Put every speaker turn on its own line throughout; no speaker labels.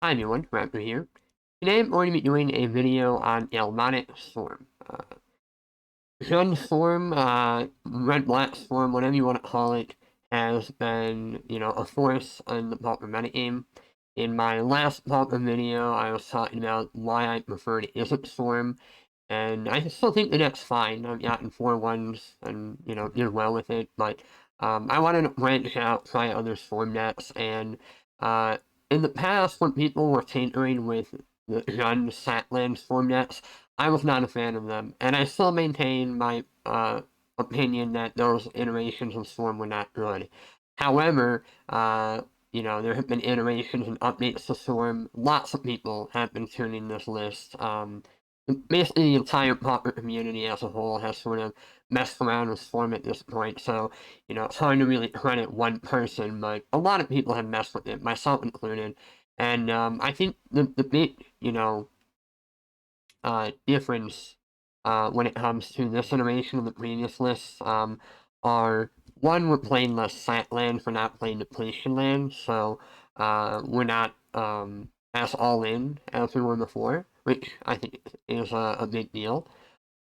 Hi everyone, Raptor here. Today I'm going to be doing a video on Galvanic Storm. Gun Storm, Red-Black Storm, whatever you want to call it, has been, a force in the Pauper metagame. In my last Pauper video, I was talking about why I prefer the Isn't Storm, and I still think that that's fine. I've gotten 4-1s and, did well with it, but I wanted to branch out, try other Storm decks, and uh, in the past, when people were tinkering with the Gun Satland Storm decks, I was not a fan of them, and I still maintain my opinion that those iterations of Storm were not good. However, there have been iterations and updates to Storm. Lots of people have been tuning this list. Basically, the entire Pauper community as a whole has sort of messed around with Storm at this point, so, it's hard to really credit one person, but a lot of people have messed with it, myself included. And I think the big, difference when it comes to this iteration of the previous lists are one, we're playing less sat land, we're not playing depletion land, so we're not as all in as we were before, which I think is a big deal.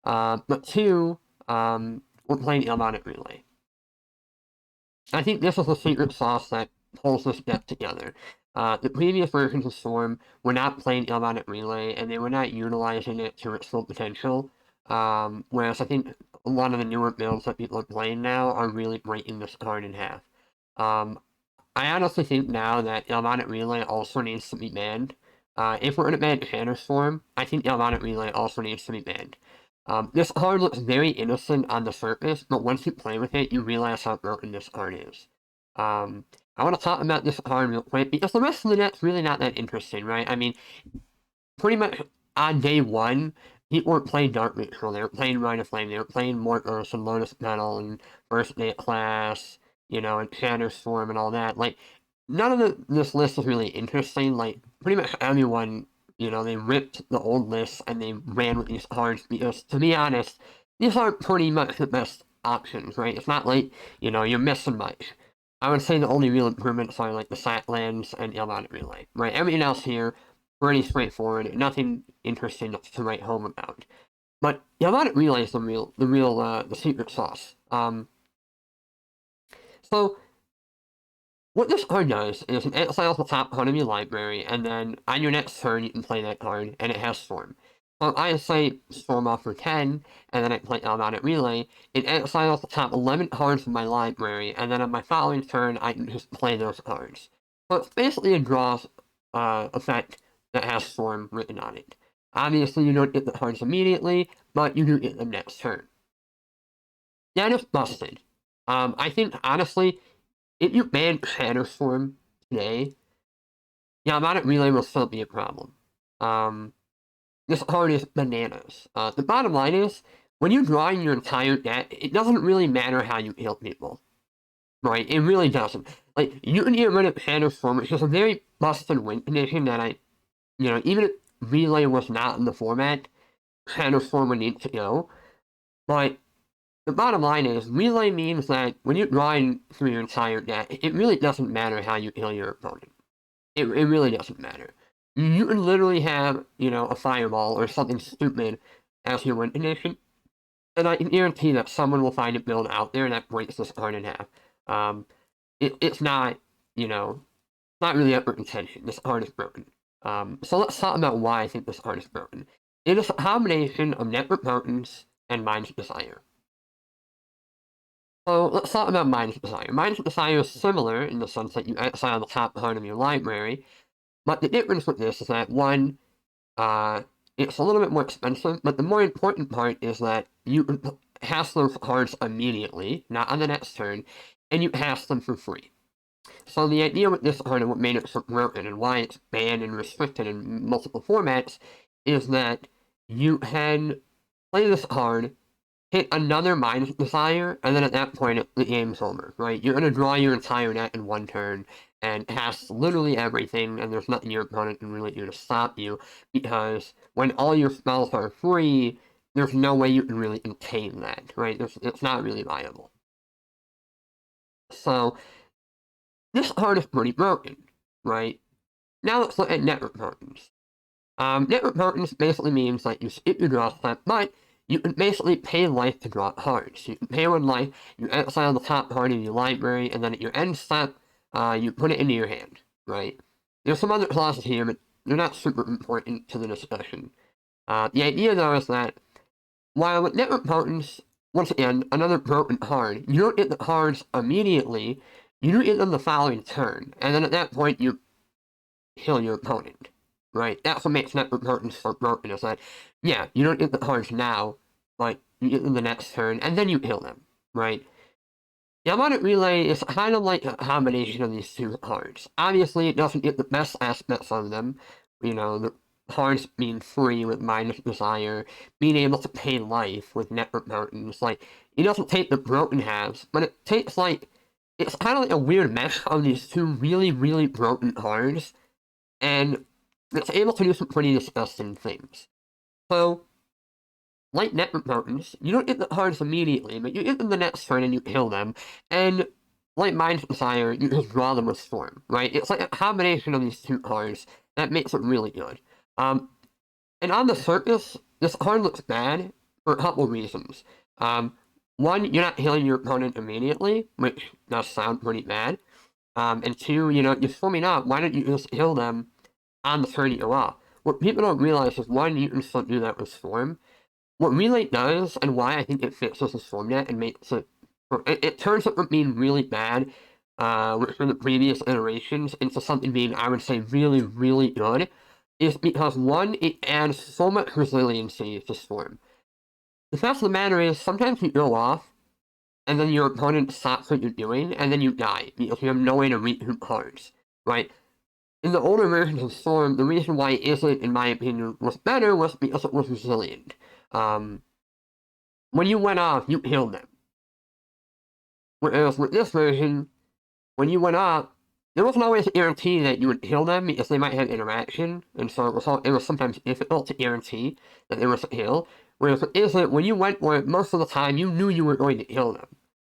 But two, we're playing Galvanic Relay. I think this is the secret sauce that pulls this deck together. The previous versions of Storm were not playing Galvanic Relay, and they were not utilizing it to its full potential. Whereas I think a lot of the newer builds that people are playing now are really breaking this card in half. Um, I honestly think now that Galvanic Relay also needs to be banned. If we're going to ban Shatterstorm, Storm, I think Galvanic Relay also needs to be banned. This card looks very innocent on the surface, but once you play with it, you realize how broken this card is. I want to talk about this card real quick, because the rest of the deck's really not that interesting, right? I mean, pretty much on day one, people were playing Dark Ritual, they were playing Rite of Flame, they were playing Mortars and Lotus Petal and First Day Class, and Shatterstorm and all that. Like, none of this list is really interesting. Like, pretty much everyone, they ripped the old list and they ran with these cards because, to be honest, these are pretty much the best options, right? It's not like, you're missing much. I would say the only real improvements are like the Satlands and Galvanic Relay, right? Everything else here, pretty straightforward, nothing interesting to write home about. But Galvanic Relay is the secret sauce. So what this card does is it exiles the top card of your library, and then on your next turn you can play that card, and it has Storm. So I say Storm off for 10, and then I play Galvanic Relay. It exiles the top 11 cards from my library, and then on my following turn I can just play those cards. So it's basically a draw effect that has Storm written on it. Obviously you don't get the cards immediately, but you do get them next turn. That is busted. I think, honestly, if you ban Shatterstorm today, Galvanic Relay will still be a problem. This card is bananas. The bottom line is, when you're drawing your entire deck, it doesn't really matter how you kill people. Right? It really doesn't. Like, you can get rid of Shatterstorm, which is a very busted win condition that even if Relay was not in the format, Shatterstorm would need to go. But the bottom line is, Relay means that when you're drawing through your entire deck, it really doesn't matter how you kill your opponent. It really doesn't matter. You can literally have, a fireball or something stupid as your win condition, and I can guarantee that someone will find a build out there that breaks this card in half. It's not, not really up for contention. This card is broken. So let's talk about why I think this card is broken. It is a combination of Net Repotence and Mind's Desire. So let's talk about Mind's Desire. Mind's Desire is similar in the sense that you exile the top card of your library, but the difference with this is that, one, it's a little bit more expensive, but the more important part is that you can cast those cards immediately, not on the next turn, and you cast them for free. So the idea with this card and what made it so broken and why it's banned and restricted in multiple formats is that you can play this card, hit another Mind's Desire, and then at that point, the game's over, right? You're going to draw your entire deck in one turn, and cast literally everything, and there's nothing your opponent can really do to stop you, because when all your spells are free, there's no way you can really contain that, right? It's not really viable. So, this card is pretty broken, right? Now let's look at network patterns. Network patterns basically means that you skip your draw step, but you can basically pay life to draw cards. You can pay 1 life, you exile the top card in your library, and then at your end step, you put it into your hand, right? There's some other clauses here, but they're not super important to the discussion. The idea, though, is that while with network patterns, once again, another broken card, you don't get the cards immediately, you do get them the following turn, and then at that point, you kill your opponent, right? That's what makes network patterns so broken, is that, yeah, you don't get the cards now, but you get them the next turn, and then you kill them, right? Galvanic Relay is kind of like a combination of these two cards. Obviously, it doesn't get the best aspects of them. You know, the cards being free with minus desire, being able to pay life with network mountains. Like, it doesn't take the broken halves, but it takes, like, it's kind of like a weird mesh of these two really, really broken cards, and it's able to do some pretty disgusting things. So, like network mountains, you don't get the cards immediately, but you get them the next turn and you kill them. And like Mind's Desire, you just draw them with Storm, right? It's like a combination of these two cards that makes it really good. And on the surface, this card looks bad for a couple reasons. One, you're not healing your opponent immediately, which does sound pretty bad. And two, you know, you're swimming up, why don't you just heal them on the turn you go off? What people don't realize is, one, you can still do that with Storm. What Relay does, and why I think it fits as a Storm deck and makes it turns it from being really bad from the previous iterations into something being, I would say, really, really good, is because, one, it adds so much resiliency to Storm. The fact of the matter is, sometimes you go off, and then your opponent stops what you're doing, and then you die, because you have no way to recoup cards, right? In the older versions of Storm, the reason why it isn't, in my opinion, was better was because it was resilient. When you went off, you killed them. Whereas with this version, when you went off, there wasn't always a guarantee that you would kill them because they might have interaction, and so it was sometimes difficult to guarantee that there was a kill. Whereas with Islet, when you went for it, most of the time you knew you were going to kill them.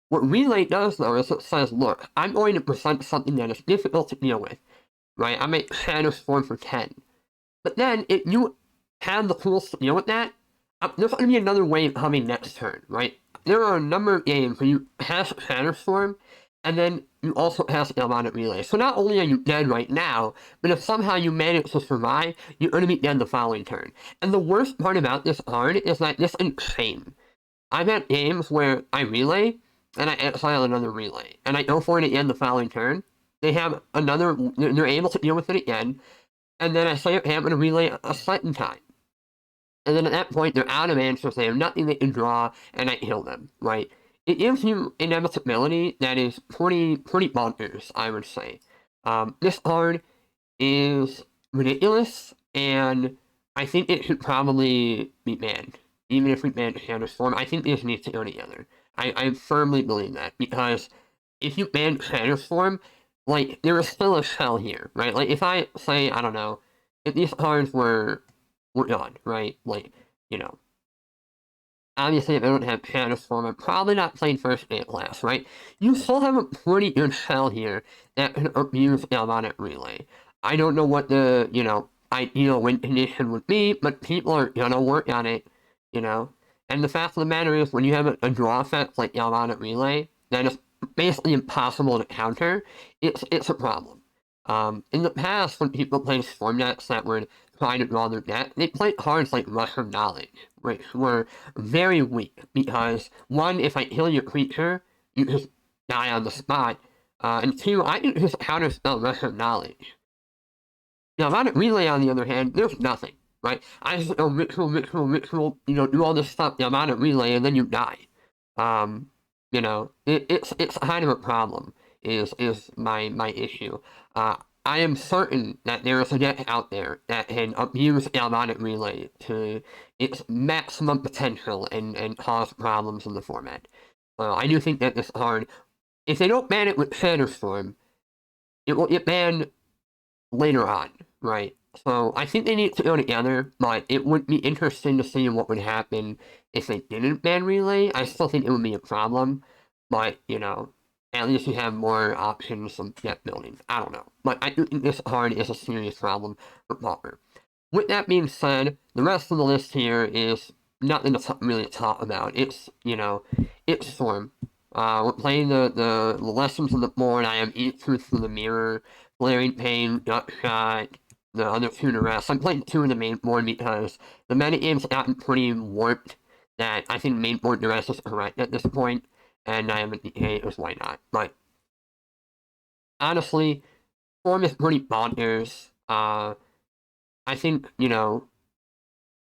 What Relay does, though, is it says, look, I'm going to present something that is difficult to deal with, right? I make Shadow Storm for 10. But then, if you have the tools to deal with that, there's going to be another wave coming next turn, right? There are a number of games where you have Shatterstorm, and then you also have Galvanic Relay. So not only are you dead right now, but if somehow you manage to survive, you're going to be dead the following turn. And the worst part about this card is that this is insane. I've had games where I relay, and I exile another relay, and I go for it again the following turn. They have another, they're able to deal with it again, and then I say, okay, I'm going to relay a second time. And then at that point, they're out of answers, they have nothing they can draw, and I kill them, right? It gives you inevitability that is pretty bonkers, I would say. This card is ridiculous, and I think it should probably be banned. Even if we ban Shadowstorm, I think these need to go together. I firmly believe that, because if you ban Shadowstorm, like, there is still a shell here, right? Like, if I say, I don't know, if these cards were gone, right? Like, you know, obviously if I don't have Shadowstorm, I'm probably not playing first aid class, right? You still have a pretty good shell here that can abuse Galvanic Relay. I don't know what the, you know, ideal win condition would be, but people are gonna work on it, you know? And the fact of the matter is, when you have a draw effect like Galvanic Relay, that is basically impossible to counter, it's a problem. In the past, when people played Storm decks that were trying to draw their deck, they played cards like Rush of Knowledge, which were very weak, because, one, if I kill your creature, you just die on the spot, and two, I can just counterspell Rush of Knowledge. Now, Galvanic Relay, on the other hand, there's nothing, right? I just go ritual, you know, do all this stuff, Galvanic Relay, and then you die. You know, it's kind of a problem, is my issue. I am certain that there is a deck out there that can abuse Galvanic Relay to its maximum potential and cause problems in the format. I do think that this card, if they don't ban it with Shadowstorm, it will get banned later on, right? So I think they need to go together, but it would be interesting to see what would happen if they didn't ban Relay. I still think it would be a problem, but, you know, at least you have more options of deck building. I don't know. But I do think this card is a serious problem for Pauper. With that being said, the rest of the list here is nothing to really talk about. It's, it's Storm. We're playing the lessons on the board. I have Eat Truth from the Mirror, Glaring Pain, Gutshot, the other two to rest. I'm playing two in the main board because the metagame's gotten pretty warped that I think main board duress is correct at this point, and I haven't as why not. But honestly, Storm is pretty bonkers. I think,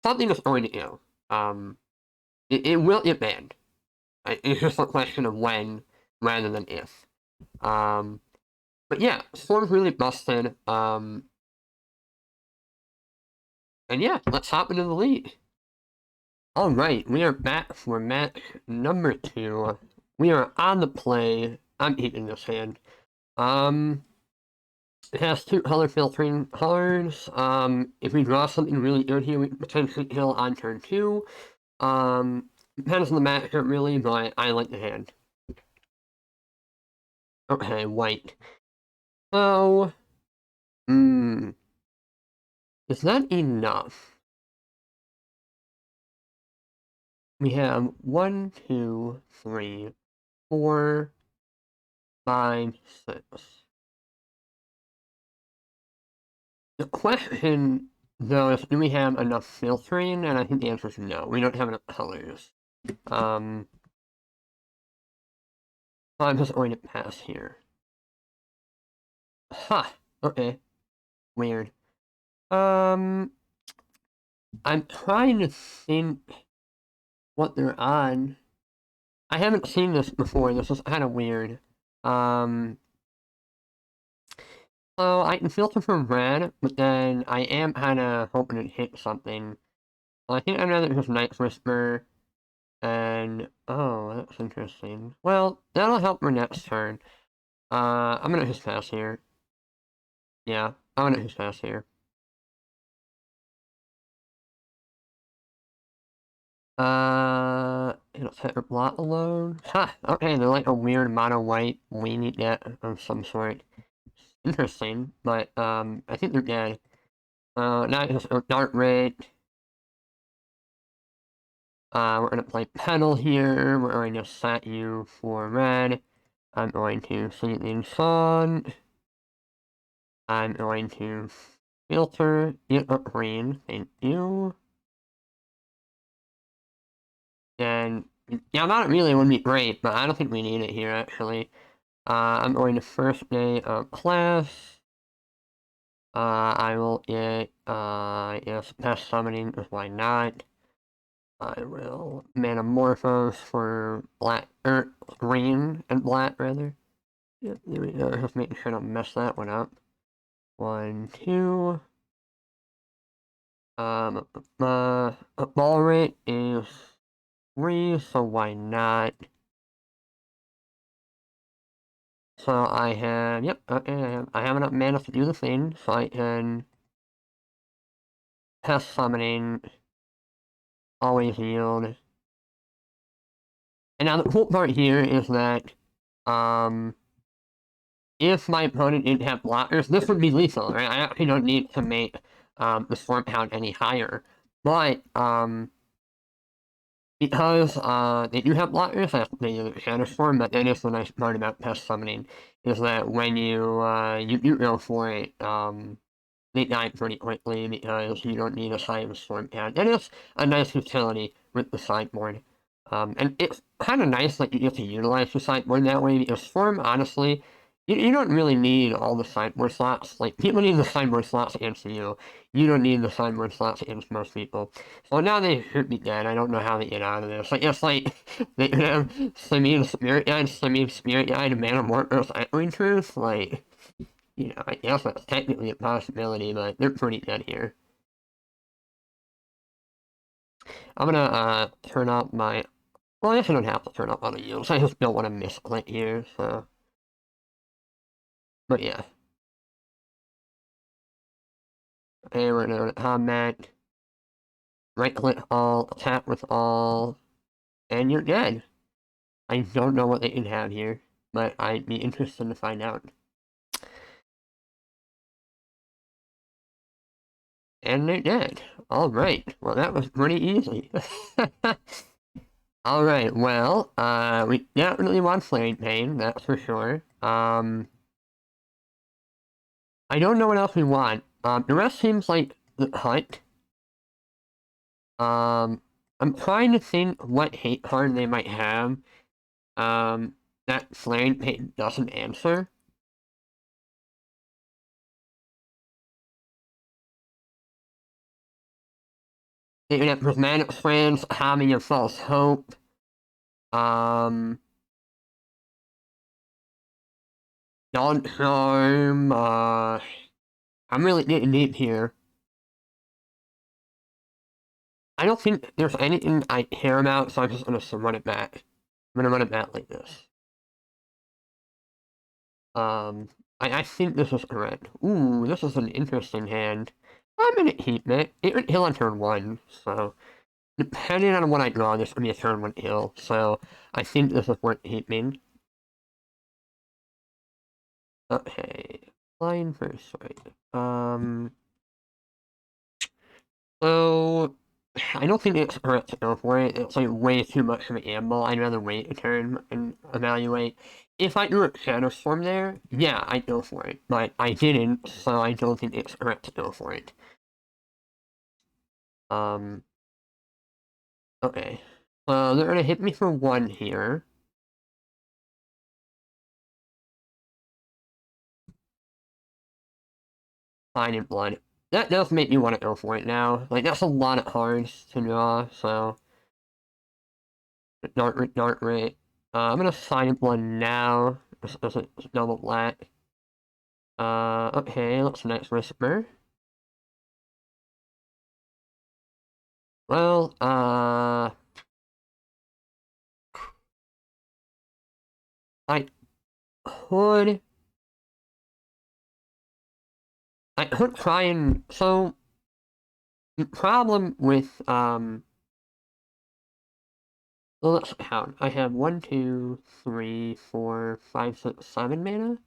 something is going to go. It will get banned. It's just a question of when rather than if. But yeah, Storm's really busted. And yeah, let's hop into the league. Alright, we are back for match number 2. We are on the play. I'm keeping this hand. It has 2 color filtering cards. If we draw something really good here, we can potentially kill on turn 2. Depends on the matchup really, but I like the hand. Okay, white. So, is that enough? We have 1, 2, 3, 4, 5, 6. The question, though, is do we have enough filtering? And I think the answer is no. We don't have enough colors. I'm just going to pass here. Ha! Okay. Weird. I'm trying to think what they're on. I haven't seen this before. This is kind of weird. So I can filter for red, but then I am kind of hoping it hits something. I think I'd rather just Night Whisper, and oh, that's interesting. Well, that'll help for next turn. I'm gonna just pass here. Yeah, I'm gonna just pass here. It'll set her blot alone. Ha! Okay, they're like a weird mono white weenie net of some sort. Interesting, but I think they're dead. Now it's a Dark Ray. We're gonna play Pedal here. We're going to set you for red. I'm going to Sleeping Sun. I'm going to filter it up green. Thank you. And yeah, not really would be great, but I don't think we need it here actually. I'm going to first day of class. I will get yes, pest summoning is why not. I will Metamorphose for black, green and black rather. Yep, there we go. Just making sure I don't mess that one up. 1, 2. Ball rate is 3, so why not? So I have, yep, okay, I have enough mana to do the thing, so I can pest summoning, always yield. And now the cool part here is that, if my opponent didn't have blockers, this would be lethal, right? I actually don't need to make the Storm count any higher. But, because they do have blockers, I have to play the Shadow Storm, but that is the nice part about Pest Summoning, is that when you do go for it, they die pretty quickly because you don't need a Silent Storm count. And it's a nice utility with the sideboard. And it's kind of nice that you get to utilize the sideboard that way, because Storm, honestly, you don't really need all the sideboard slots. Like, people need the sideboard slots against you. You don't need the sideboard slots against most people. So now they should be dead. I don't know how they get out of this. Like, it's like, they could have Simian Spirit Guide, Simian Spirit Guide, and Metamorphose Echoing Truth. Like, I guess that's technically a possibility, but they're pretty dead here. I'm gonna, turn up my... Well, I guess I don't have to turn up auto yields. I just don't want to misclick here, so... But yeah. Okay, we're gonna go to combat. Right click all, attack with all, and you're dead. I don't know what they can have here, but I'd be interested to find out. And they did. Alright, well that was pretty easy. Alright, well, we definitely want Flaring Pain, that's for sure. I don't know what else we want. The rest seems like the Hunt. I'm trying to think what hate card they might have, that Flaring Pain doesn't answer. They could have Prismatic Strands, Having a False Hope, Dawn Charm, I'm really getting deep here. I don't think there's anything I care about, so I'm just gonna run it back. I'm gonna run it back like this. I think this is correct. Ooh, this is an interesting hand. I'm gonna keep it. It would heal on turn 1, so depending on what I draw, this could be a turn 1 heal, so I think this is worth keeping. Okay, flying first, right. So I don't think it's correct to go for it. It's like way too much of a gamble. I'd rather wait a turn and evaluate. If I drew a Shadow Storm there, yeah, I'd go for it. But I didn't, so I don't think it's correct to go for it. Okay. So they're gonna hit me for 1 here. Fine in Blood. That does make me want to go for it now. Like, that's a lot of cards to draw, so... Dark rate. I'm gonna Sign in Blood now. This doesn't double black. Okay, what's the next Whisper? Well, I could... I could try and... So, the problem with, well, let's count. I have 1, 2, 3, 4, 5, 6, 7 mana?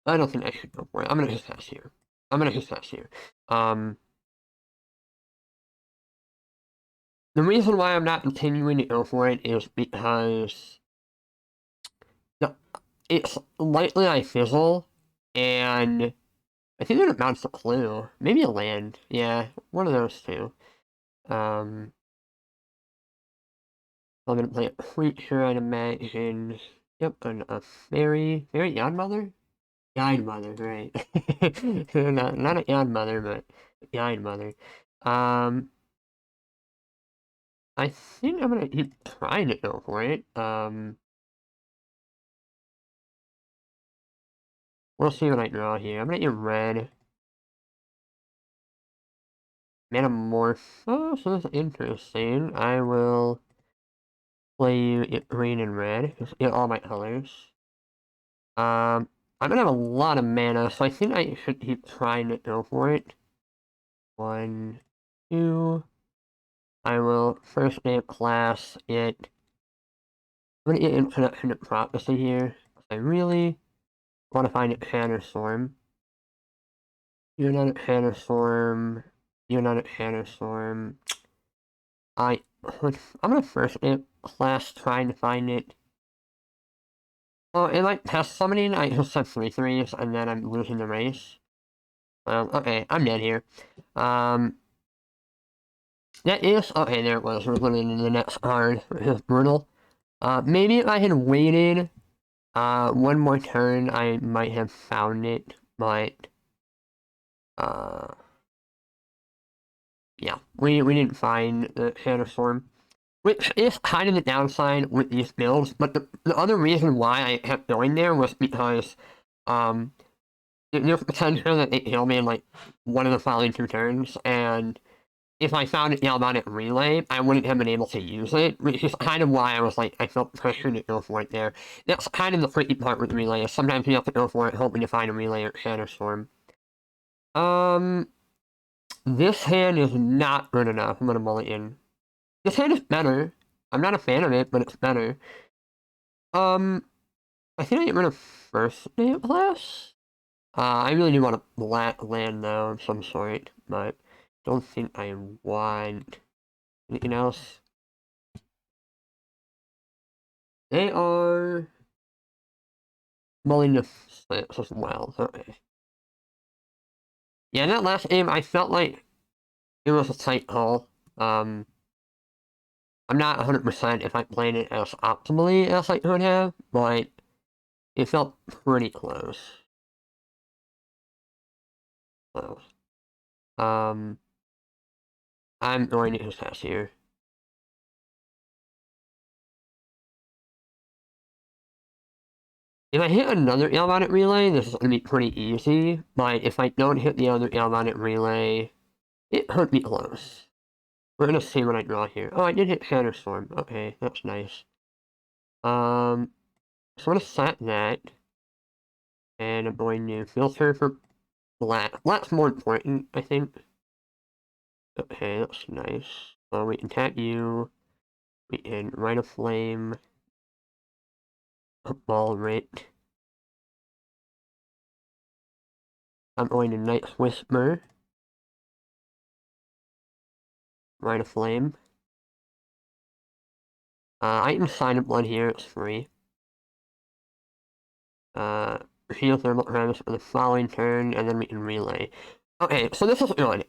I don't think I should go for it. I'm gonna just pass here. The reason why I'm not continuing to go for it is because it's likely I fizzle, and I think it amounts to clue. Maybe a land. Yeah, one of those two. I'm gonna play a creature, I'd imagine. Yep, and a fairy. Fairy Godmother? Guide Mother, right. not a Godmother, but Guide Mother. I think I'm gonna keep trying to go for it. We'll see what I draw here. I'm gonna get red. Metamorph. Oh, so that's interesting. I will play you get green and red. Just get all my colors. I'm gonna have a lot of mana, so I think I should keep trying to go for it. 1, 2. I will first name class it. I'm gonna get Introduction to Prophecy here. I really want to find a Shadow Storm. You're not a Shadow Storm. You're not a Shadow Storm. I'm gonna first name class trying to find it. Well, in like past summoning, I just have 3/3s, and then I'm losing the race. Okay, I'm dead here. That is, okay, there it was. We're looking in the next card, which is brutal. Maybe if I had waited, one more turn, I might have found it, but, yeah, we didn't find the Shadow Storm. Which is kind of the downside with these builds, but the other reason why I kept going there was because, there's potential that they kill me in, like, one of the following 2 turns, and if I found it Galvanic Relay, I wouldn't have been able to use it, which is kind of why I was like, I felt pressured to go for it there. That's kind of the tricky part with Relay, is sometimes you have to go for it hoping to find a Relay or Shadow Storm. This hand is not good enough. I'm gonna mull it in. This hand is better. I'm not a fan of it, but it's better. I think I get rid of first name class. I really do want a black land though of some sort, but don't think I want anything else. They are mulling the slips as well. Okay. Yeah, in that last game, I felt like it was a tight call. I'm not 100% if I played it as optimally as I could have, but it felt pretty close. So, I'm going to just pass here. If I hit another Galvanic relay, this is going to be pretty easy, but if I don't hit the other Galvanic relay, it could be close. We're going to see what I draw here. Oh, I did hit Shatterstorm. Okay, that's nice. So I'm going to set that, and I'm going to filter for black. Black's more important, I think. Okay, that's nice. So we can tap you, we can Rite of Flame, Ball Writ. I'm going to Night's Whisper, Rite of Flame. I can sign up one here, it's free. Shield Thermal Premise for the following turn, and then we can relay. Okay, so this is good.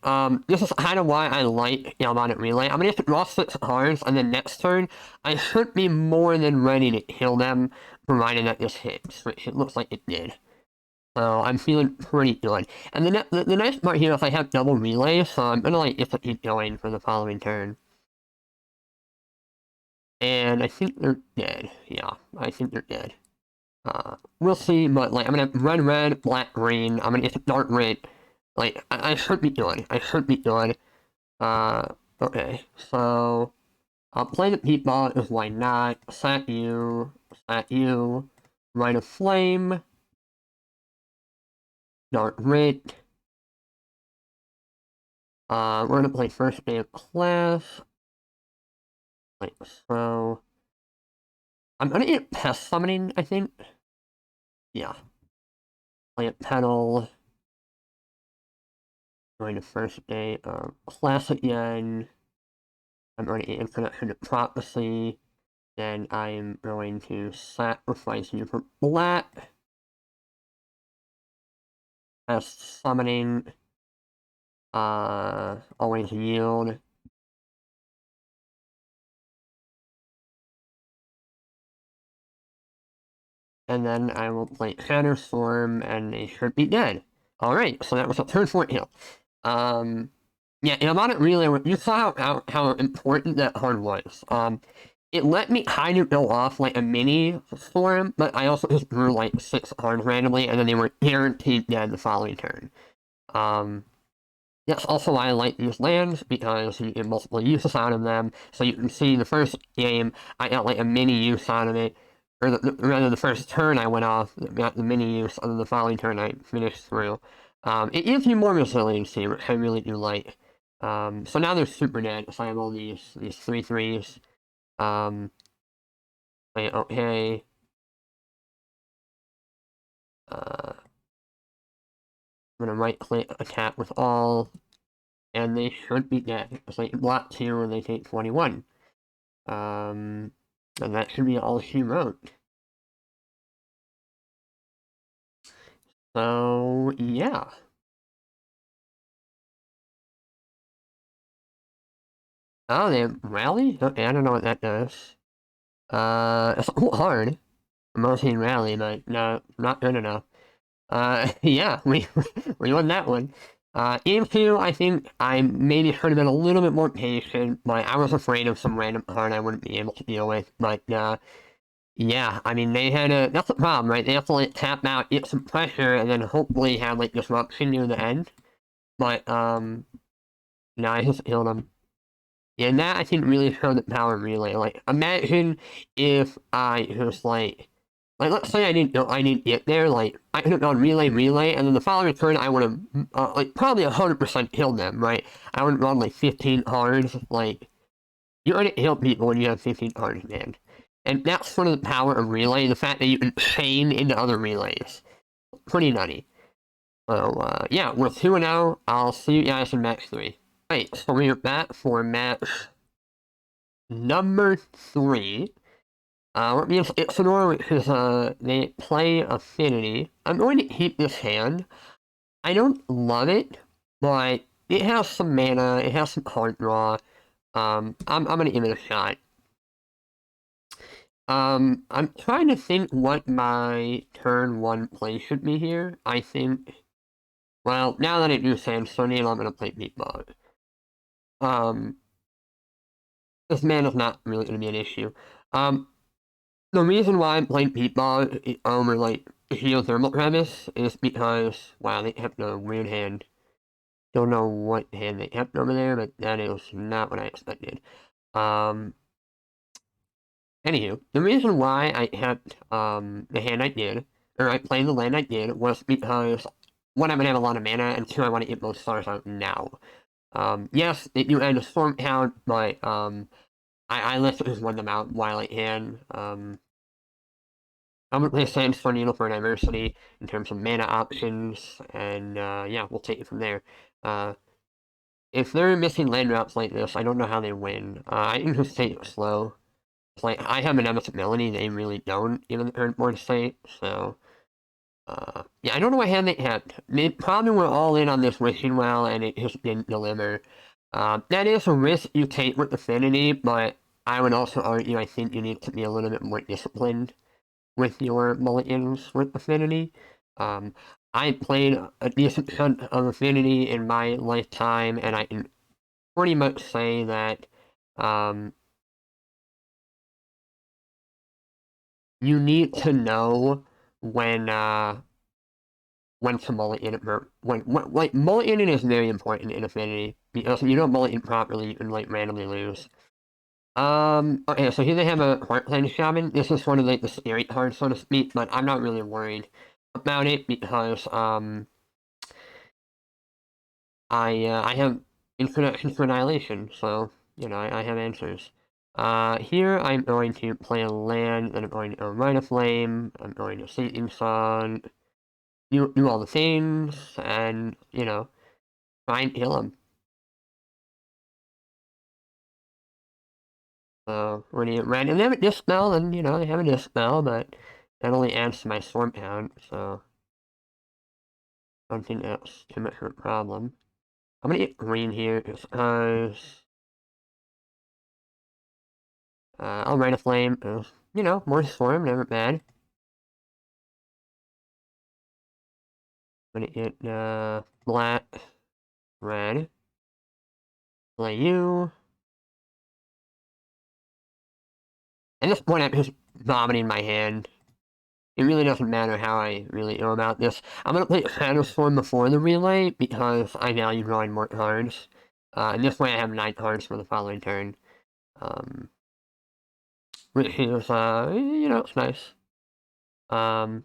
This is kind of why I like Galvanic Relay. I'm gonna have to draw 6 cards, and then next turn, I should be more than ready to kill them, provided that this hits, which it looks like it did. So I'm feeling pretty good. And the nice part here is I have double relay, so I'm gonna like just keep going for the following turn. And I think they're dead. Yeah, I think they're dead. We'll see, but like I'm gonna have red, black, green. I'm gonna get dark red. Like I should be good. I should be good. Okay, so I'll play the Peatball is why not. Sack you, Rite of Flame, dark red. We're gonna play first day of class. Like so. I'm gonna get pest summoning, I think. Yeah. Play a pedal. Going to first day of class again. I'm going to get Introduction to Prophecy. Then I'm going to sacrifice you for black. Pest summoning. Always yield. And then I will play Shatterstorm, and they should be dead. Alright, so that was a turn 4 heal. Yeah, and I'm on it really, you saw how important that card was. It let me kind of go off like a mini storm, but I also just drew like 6 cards randomly, and then they were guaranteed dead the following turn. That's also why I like these lands, because you get multiple uses out of them. So you can see the first game, I got like a mini use out of it. Or rather, the first turn I went off, got the mini use, and then the following turn I finished through. It gives you more resiliency, which I really do like. So now they're super dead, so I have all these 3/3s. Okay. I'm gonna right click attack with all, and they should be dead. It's like block 2 and they take 21. And that should be all she wrote. So, yeah. Oh, they rally? Okay, I don't know what that does. It's hard. Mostly rally, but no, not good enough. Yeah, we won that one. Game 2, I think I maybe should have been a little bit more patient, but I was afraid of some random card I wouldn't be able to deal with. But, yeah, I mean, they had a, that's the problem, right? They have to, like, tap out, get some pressure, and then hopefully have, like, disruption near the end. But, no, I just killed them. Yeah, and that, I think, really showed the power of relay. Like, imagine if I just, like, let's say I didn't get there, like, I could have gone relay, and then the following turn I would have, like, probably 100% killed them, right? I would have gone, like, 15 cards, like, you already kill people when you have 15 cards, man. And that's sort of the power of Relay, the fact that you can chain into other relays. Pretty nutty. So, yeah, we're 2-0. I'll see you guys in match 3. Right, so we're back for match number 3. What means Ixodor, which is, they play Affinity. I'm going to keep this hand. I don't love it, but it has some mana, it has some card draw. I'm gonna give it a shot. I'm trying to think what my turn 1 play should be here. I think, well, now that I do Sandstorm, I'm gonna play Meatball. This mana's not really gonna be an issue. The reason why I'm playing Meatball over, like, Geothermal Crevice is because, wow, they kept a weird hand. Don't know what hand they kept over there, but that is not what I expected. Anywho, the reason why I kept the hand I did, or I played the land I did, was because, one, I'm gonna have a lot of mana, and two, I want to get both stars out now. Yes, they do end a Storm Count, but I let just win them out while I can. I'm gonna play Sandstorm Needle for diversity in terms of mana options, and yeah, we'll take it from there. If they're missing land drops like this, I don't know how they win. I can just take it slow. It's like, I have an inevitability, they really don't, given the current board state, so... yeah, I don't know what hand they kept. They probably were all in on this Wishing Well, and it just didn't deliver. That is a risk you take with Affinity, but I would also argue I think you need to be a little bit more disciplined with your mulligans with Affinity. I played a decent chunk of Affinity in my lifetime, and I can pretty much say that, you need to know when to mulligan it. Like, mulliganing is very important in Affinity, because if you don't mulligan properly, you can, like, randomly lose. Okay, so here they have a Heartland Shaman. This is one of, like, the scary cards, so to speak, but I'm not really worried about it, because, I have Introduction to Annihilation, so, you know, I have answers. Here I'm going to play a land, then I'm going to go Rite of Flame, I'm going to Sinking Sun, do all the things, and, you know, try and kill him. So, when you get red, and they have a Dispel, and, you know, they have a Dispel, but that only adds to my Storm count, so I don't think that's too much of a problem. I'm gonna get green here, because I'll Rite of Flame, you know, more Storm, never bad. I'm gonna get, black, red, play you. At this point, I'm just vomiting my hand. It really doesn't matter how I really know about this. I'm gonna play Shadowstorm before the relay, because I value drawing more cards. And this way I have 9 cards for the following turn. Which is, you know, it's nice. But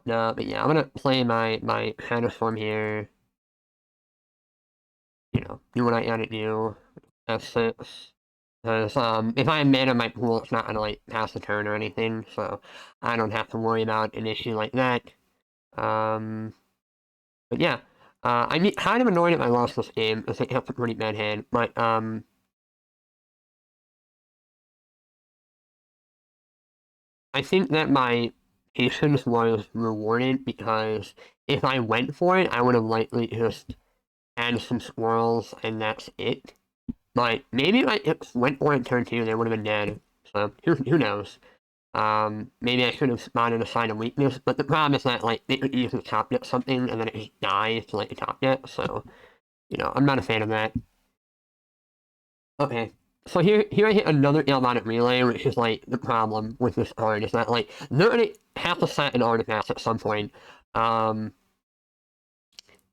yeah, I'm gonna play my Shadowstorm here. You know, do what I gotta do. F6. Because, if I have mana in my pool, it's not gonna, like, pass the turn or anything, so I don't have to worry about an issue like that. But yeah, I'm kind of annoyed if I lost this game, because it kept a pretty bad hand, but, I think that my patience was rewarded, because if I went for it, I would have likely just added some squirrels, and that's it. But maybe if I went for it turn 2, they would have been dead, so who knows. Maybe I should have spotted a sign of weakness, but the problem is that, like, they could easily top deck something, and then it just dies to, like, the top deck, so, you know, I'm not a fan of that. Okay, so here I hit another Galvanic Relay, which is, like, the problem with this card, is that, like, they're gonna have to set an artifact at some point,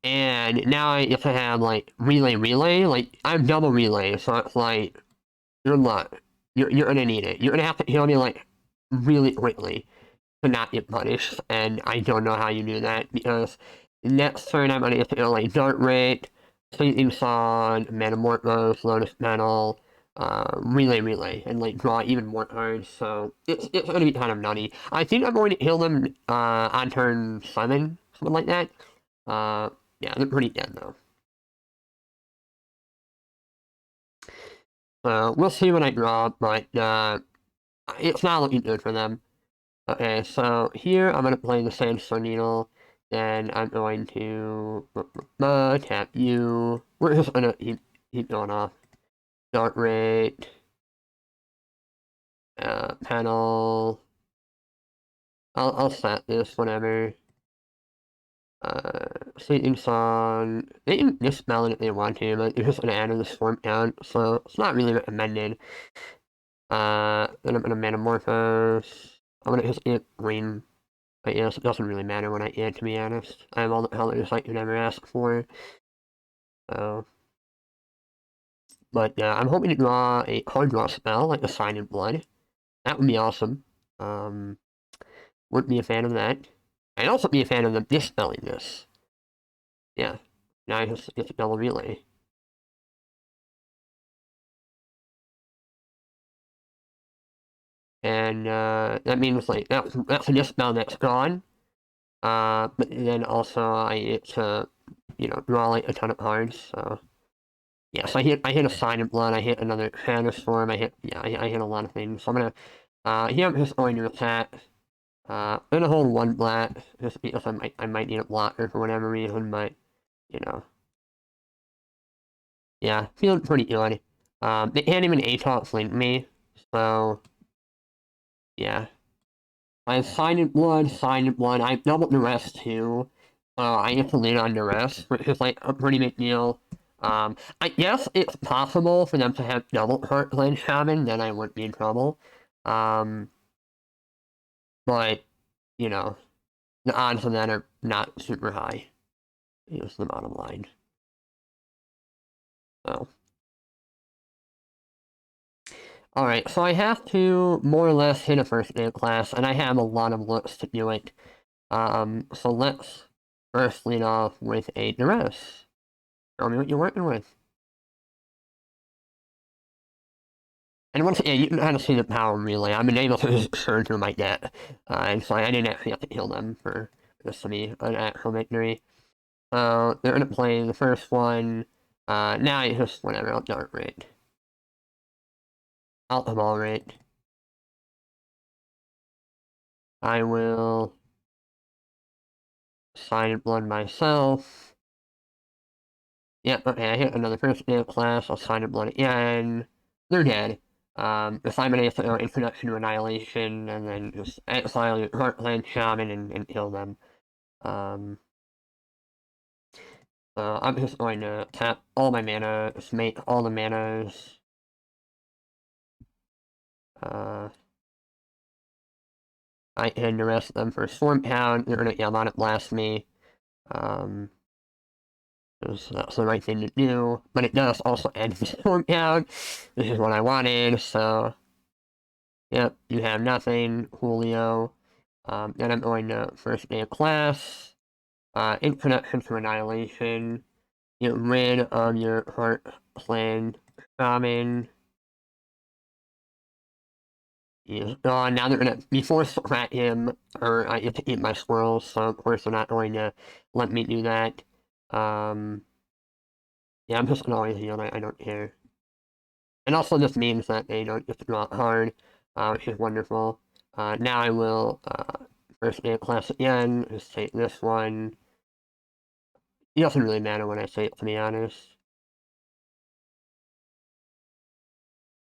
and now I get to have, like, relay, like, I have double relay, so it's like, good luck. You're gonna need it. You're gonna have to heal me, like, really quickly to not get punished, and I don't know how you do that, because next turn I'm gonna get to go, like, Dart Rate, Sleeping Song, Metamorphose, Lotus Petal, relay, and like draw even more cards. So it's gonna be kind of nutty. I think I'm going to heal them on turn 7, something like that. Yeah, they're pretty dead though. We'll see what I draw, but it's not looking good for them. Okay, so here I'm gonna play the Sandstone Needle, then I'm going to tap you. We're just gonna keep going off. Start rate, panel. I'll set this whatever. Sleeping Song. They can dispel it if they want to, but it's just gonna add to the storm count, so it's not really recommended. Then I'm gonna Metamorphose. I'm gonna just get green. But yes, it doesn't really matter what I get, to be honest. I have all the colors I could ever ask for. So. But I'm hoping to draw a hard draw spell, like a Sign in Blood. That would be awesome. Wouldn't be a fan of that. I'd also be a fan of them dispelling this. Yeah. Now I just get a double relay. And that means like that's a dispel that's gone. But then also I get to, draw like a ton of cards. So yeah, so I hit a Sign in Blood. I hit another Thunderstorm. I hit a lot of things. So I'm gonna here I'm just going to attack. I'm gonna hold one black just because I might need a blocker for whatever reason, but yeah, feeling pretty good. They can't even ATOP flank me, so yeah. I have Sign in Blood. I doubled the rest too. I get to lean on the rest, which is like a pretty big deal. I guess it's possible for them to have double Heartland Shaman, then I wouldn't be in trouble. But, the odds of that are not super high. Is the bottom line. So. Alright, so I have to more or less hit a first day class, and I have a lot of looks to do it. So let's first lead off with a duress. Show me what you're working with. And once again, you can kind of see the power relay. I've been able to just surge through my deck. And so I didn't actually have to kill them for this to be an actual victory. So they're going to play the first one. Now I just, whatever, I'll dart rate. Alcohol rate. I will Sign in Blood myself. Yep, okay, I hit another first day of class. I'll Sign in Blood again. They're dead. The Simon A. Introduction to Annihilation, and then just exile your Heartland Shaman and kill them. So I'm just going to tap all my mana, just make all the manas. I can arrest them for Storm Pound. They're gonna Galvanic Blast me. That's the right thing to do. But it does also end Storm Pound. This is what I wanted, so. Yep, you have nothing, Julio. Then I'm going to first day of class. Introduction to Annihilation. Get rid of your Heartland Shaman. He's gone. Now they're gonna be forced to crack him, or I get to eat my squirrels, so of course they're not going to let me do that. Yeah, I'm just gonna always heal, I don't care. And also this means that they don't get to draw hard, which is wonderful. Now I will, first day of class again, just take this one. It doesn't really matter when I say it, to be honest.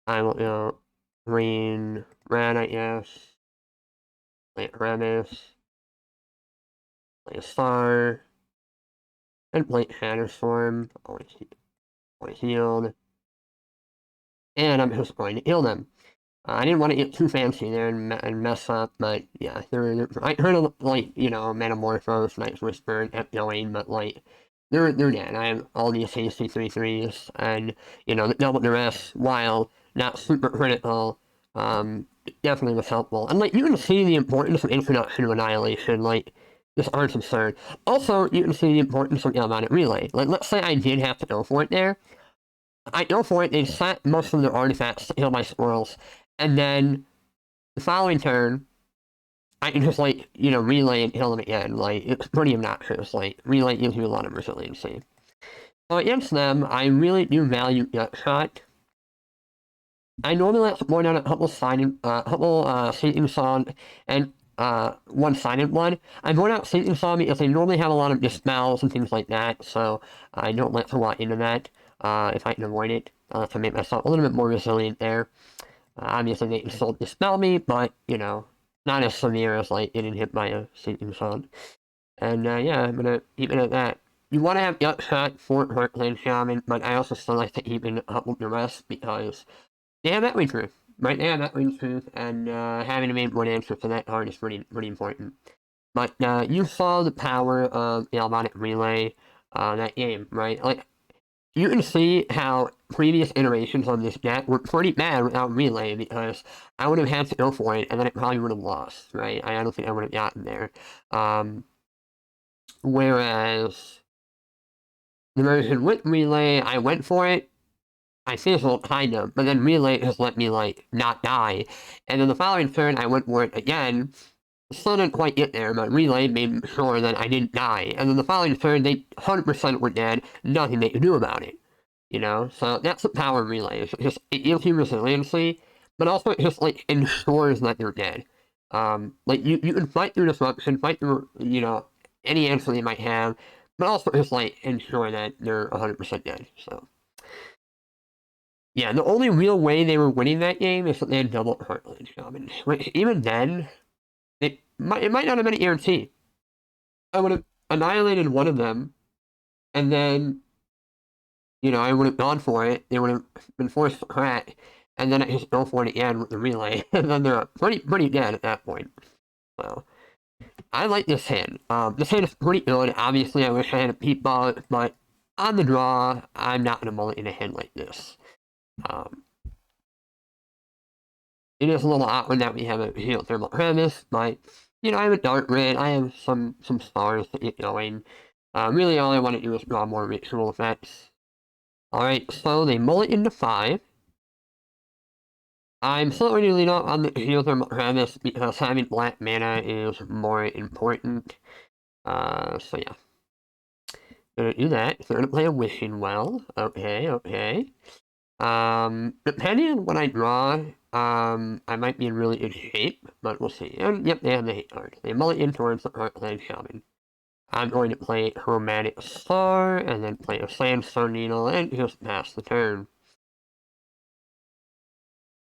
I will go green, red, I guess. Play Remus. Play a star. And play Thunderstorm. Always healed. And I'm just going to heal them. I didn't want to get too fancy there and mess up, but yeah, I heard of, like, Metamorphose, Night's Whisper, kept going, but, like, they're dead. I have all these hasty 3/3s, and, the double duress, while not super critical, definitely was helpful. And, like, you can see the importance of Introduction to Annihilation, like, this art's absurd. Also, you can see the importance of Galvanic Relay. Like, let's say I did have to go for it there. I go for it, they set most of their artifacts to heal my squirrels, and then the following turn, I can just, like, you know, relay and heal them again. Like, it's pretty obnoxious. Like, relay gives you a lot of resiliency. So against them, I really do value Gutshot. I normally let support down a couple Sleeping Song and one Silent One. I vote out Sleeping Song because they normally have a lot of dispels and things like that, so I don't let a lot into that if I can avoid it to make myself a little bit more resilient there. Obviously, they can still dispel me, but, you know, not as severe as, like, getting hit by a Sleeping Song. And yeah, I'm gonna keep it at that. You want to have Gutshot for Heartland Shaman, but I also still like to keep in a couple of the rest because they have that wing truth. Right, they have that wing truth, and having a main board answer for that card is pretty important. But you saw the power of Galvanic Relay that game, right? Like, you can see how previous iterations on this deck were pretty bad without Relay because I would have had to go for it, and then it probably would have lost, right? I don't think I would have gotten there. Whereas the version with Relay, I went for it, I fizzled, kind of, but then Relay has let me, like, not die. And then the following turn, I went for it again. Still didn't quite get there, but Relay made sure that I didn't die. And then the following turn, they 100% were dead. Nothing they could do about it. You know? So that's the power of Relay. It's just, it gives you resiliency, but also it just, like, ensures that they're dead. Like, you can fight through disruption, fight through, you know, any answer they might have, but also just, like, ensure that they're 100% dead, so. Yeah, the only real way they were winning that game is that they had double Heartland Shaman. Which, even then, it might not have been a guarantee. I would have annihilated one of them, and then, you know, I would have gone for it. They would have been forced to crack, and then I just go for it again with the relay, and then they're pretty dead at that point. So, I like this hand. This hand is pretty good. Obviously, I wish I had a peep ball, but on the draw, I'm not going to mulligan a hand like this. It is a little awkward that we have a geothermal premise, but, you know, I have a Dark Red, I have some stars to get going. Really all I want to do is draw more ritual effects. Alright, so they mullet into 5. I'm still going to lean off on the geothermal premise because having black mana is more important. So yeah. Gonna do that. So they're gonna play a Wishing Well. Okay. Depending on what I draw, I might be in really good shape, but we'll see. And yep, they have the hate card. They mullet in towards the Heartland Shaman. I'm going to play Chromatic Star, and then play a Sandstone Needle, and just pass the turn.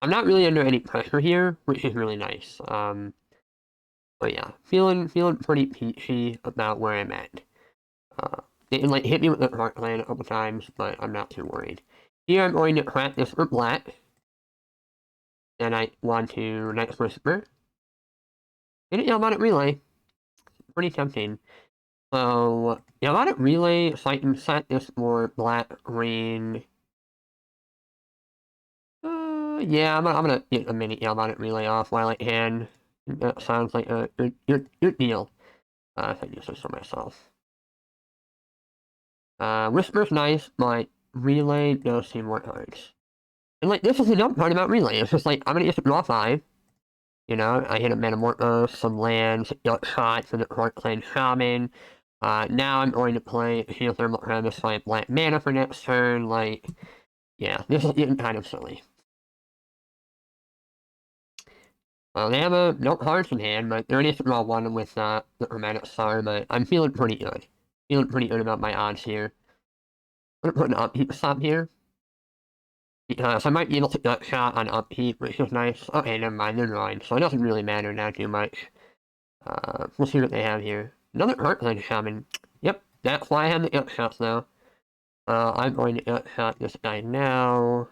I'm not really under any pressure here, which is really nice. But yeah, feeling pretty peachy about where I'm at. They can, like, hit me with the Heartland a couple times, but I'm not too worried. Here I'm going to crack this for black. And I want to Next Whisper. And Galvanic Relay. Pretty tempting. So, Galvanic Relay, so I can set this for black, green. Yeah, I'm gonna get a mini Galvanic Relay off while I can. That sounds like a good deal. If I do this for myself. Whisper's nice, but Relay does seem more cards. And, like, this is the dumb part about Relay. It's just like, I'm gonna get to draw 5. You know, I hit a Metamorphose, some lands, Gutshot for the Heartland Shaman. Now I'm going to play Geothermal Premise, so I have black mana for next turn. Like, yeah, this is getting kind of silly. Well, they have no cards in hand, but they're going to draw 1 with the Chromatic Star, but I'm feeling pretty good. Feeling pretty good about my odds here. I'm going to put an upkeep stop here. Because I might be able to Gutshot on upkeep, which is nice. Okay, never mind, they're drawing, so it doesn't really matter now too much. We'll see what they have here. Another Heartland Shaman. Yep, that's why I have the Gutshot now. I'm going to Gutshot this guy now.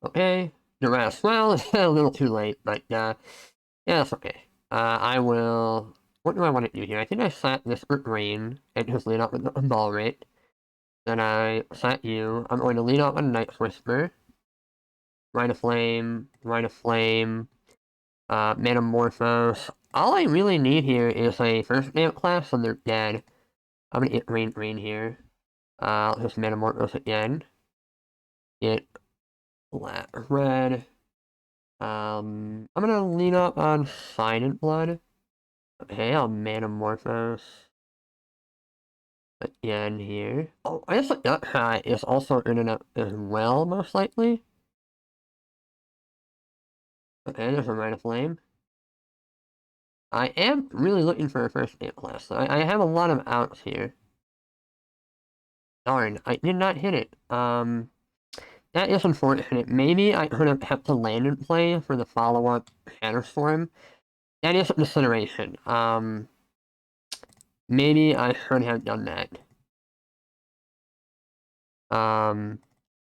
Okay, the rest. Well, it's a little too late, but yeah, that's okay. I will. What do I want to do here? I think I set this for green and just lead up with the ball rate. Then I set you. I'm going to lead up on Night's Whisper. Rite of Flame, Metamorphose. All I really need here is a first name class, and they're dead. I'm gonna get green here. I'll just Metamorphose again. Get black, red. I'm gonna lean up on Silent Blood. Okay, I'll Metamorphose again here. Oh, I guess the Duck Hat is also in it as well, most likely. Okay, there's a Rite of Flame. I am really looking for a first aid class, so I have a lot of outs here. Darn, I did not hit it. That is unfortunate. Maybe I could have kept the land in play for the follow-up Shatterstorm. That is Incineration. Maybe I should have done that.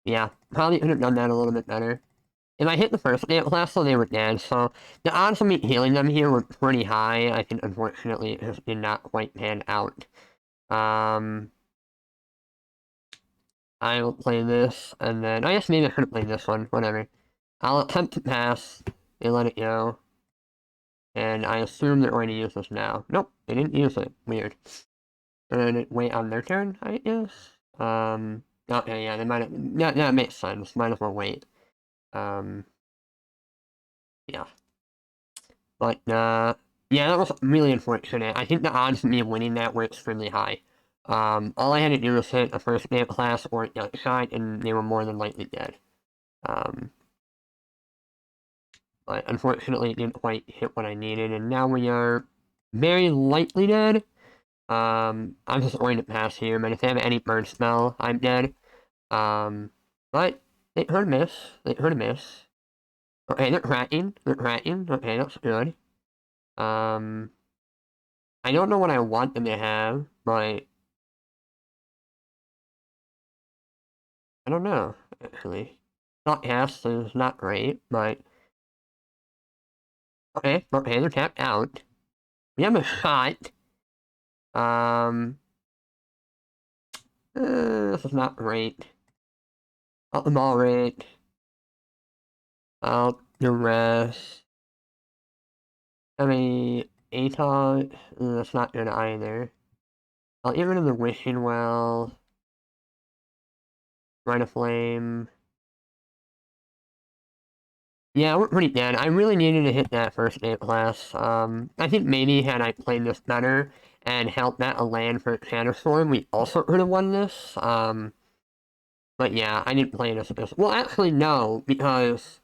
Yeah, probably could have done that a little bit better. If I hit the first class, though, they were dead, so the odds of me healing them here were pretty high. I think, unfortunately, it just did not quite pan out. I will play this, and then I guess maybe I could have played this one, whatever. I'll attempt to pass, and let it go. And I assume they're going to use this now. Nope, they didn't use it. Weird. And then wait on their turn, I guess? Okay, yeah, they might have... that makes sense. Might as well wait. Yeah. But, yeah, that was really unfortunate. I think the odds of me winning that were extremely high. All I had to do was hit a first aid class or a gut shot, and they were more than likely dead. But unfortunately, it didn't quite hit what I needed, and now we are very likely dead. I'm just going to pass here, but if they have any burn spell, I'm dead. But they could miss. They could miss. Okay, they're cracking. They're cracking. Okay, that's good. I don't know what I want them to have, but I don't know, actually. Not cast is not great, but okay, they're tapped out. We have a shot. This is not great. Out the ball rate. Out the rest. I mean, ATOG, that's not good either. I'll get rid of the Wishing Well. Rite of Flame. Yeah, we're pretty dead. I really needed to hit that first aid class. I think maybe had I played this better and held that a land for Shatterstorm, we also could have won this. But yeah, I didn't play this. Well, actually, no, because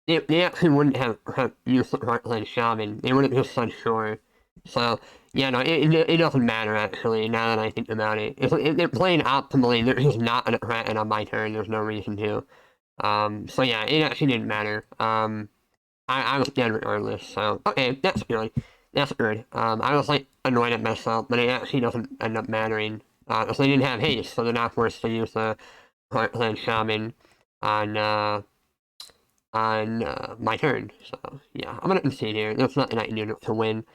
they actually wouldn't have used the Heartland Shaman. They would have just said sure. So, yeah, no, it doesn't matter, actually, now that I think about it. If they're playing optimally, they're just not going to crack it on my turn. There's no reason to. So yeah, it actually didn't matter. I was dead regardless, so, okay, that's good. That's good. I was, like, annoyed at myself, but it actually doesn't end up mattering. Because they didn't have haste, so they're not forced to use the Heartland Shaman on my turn. So, yeah, I'm gonna concede here. There's nothing I can do to win.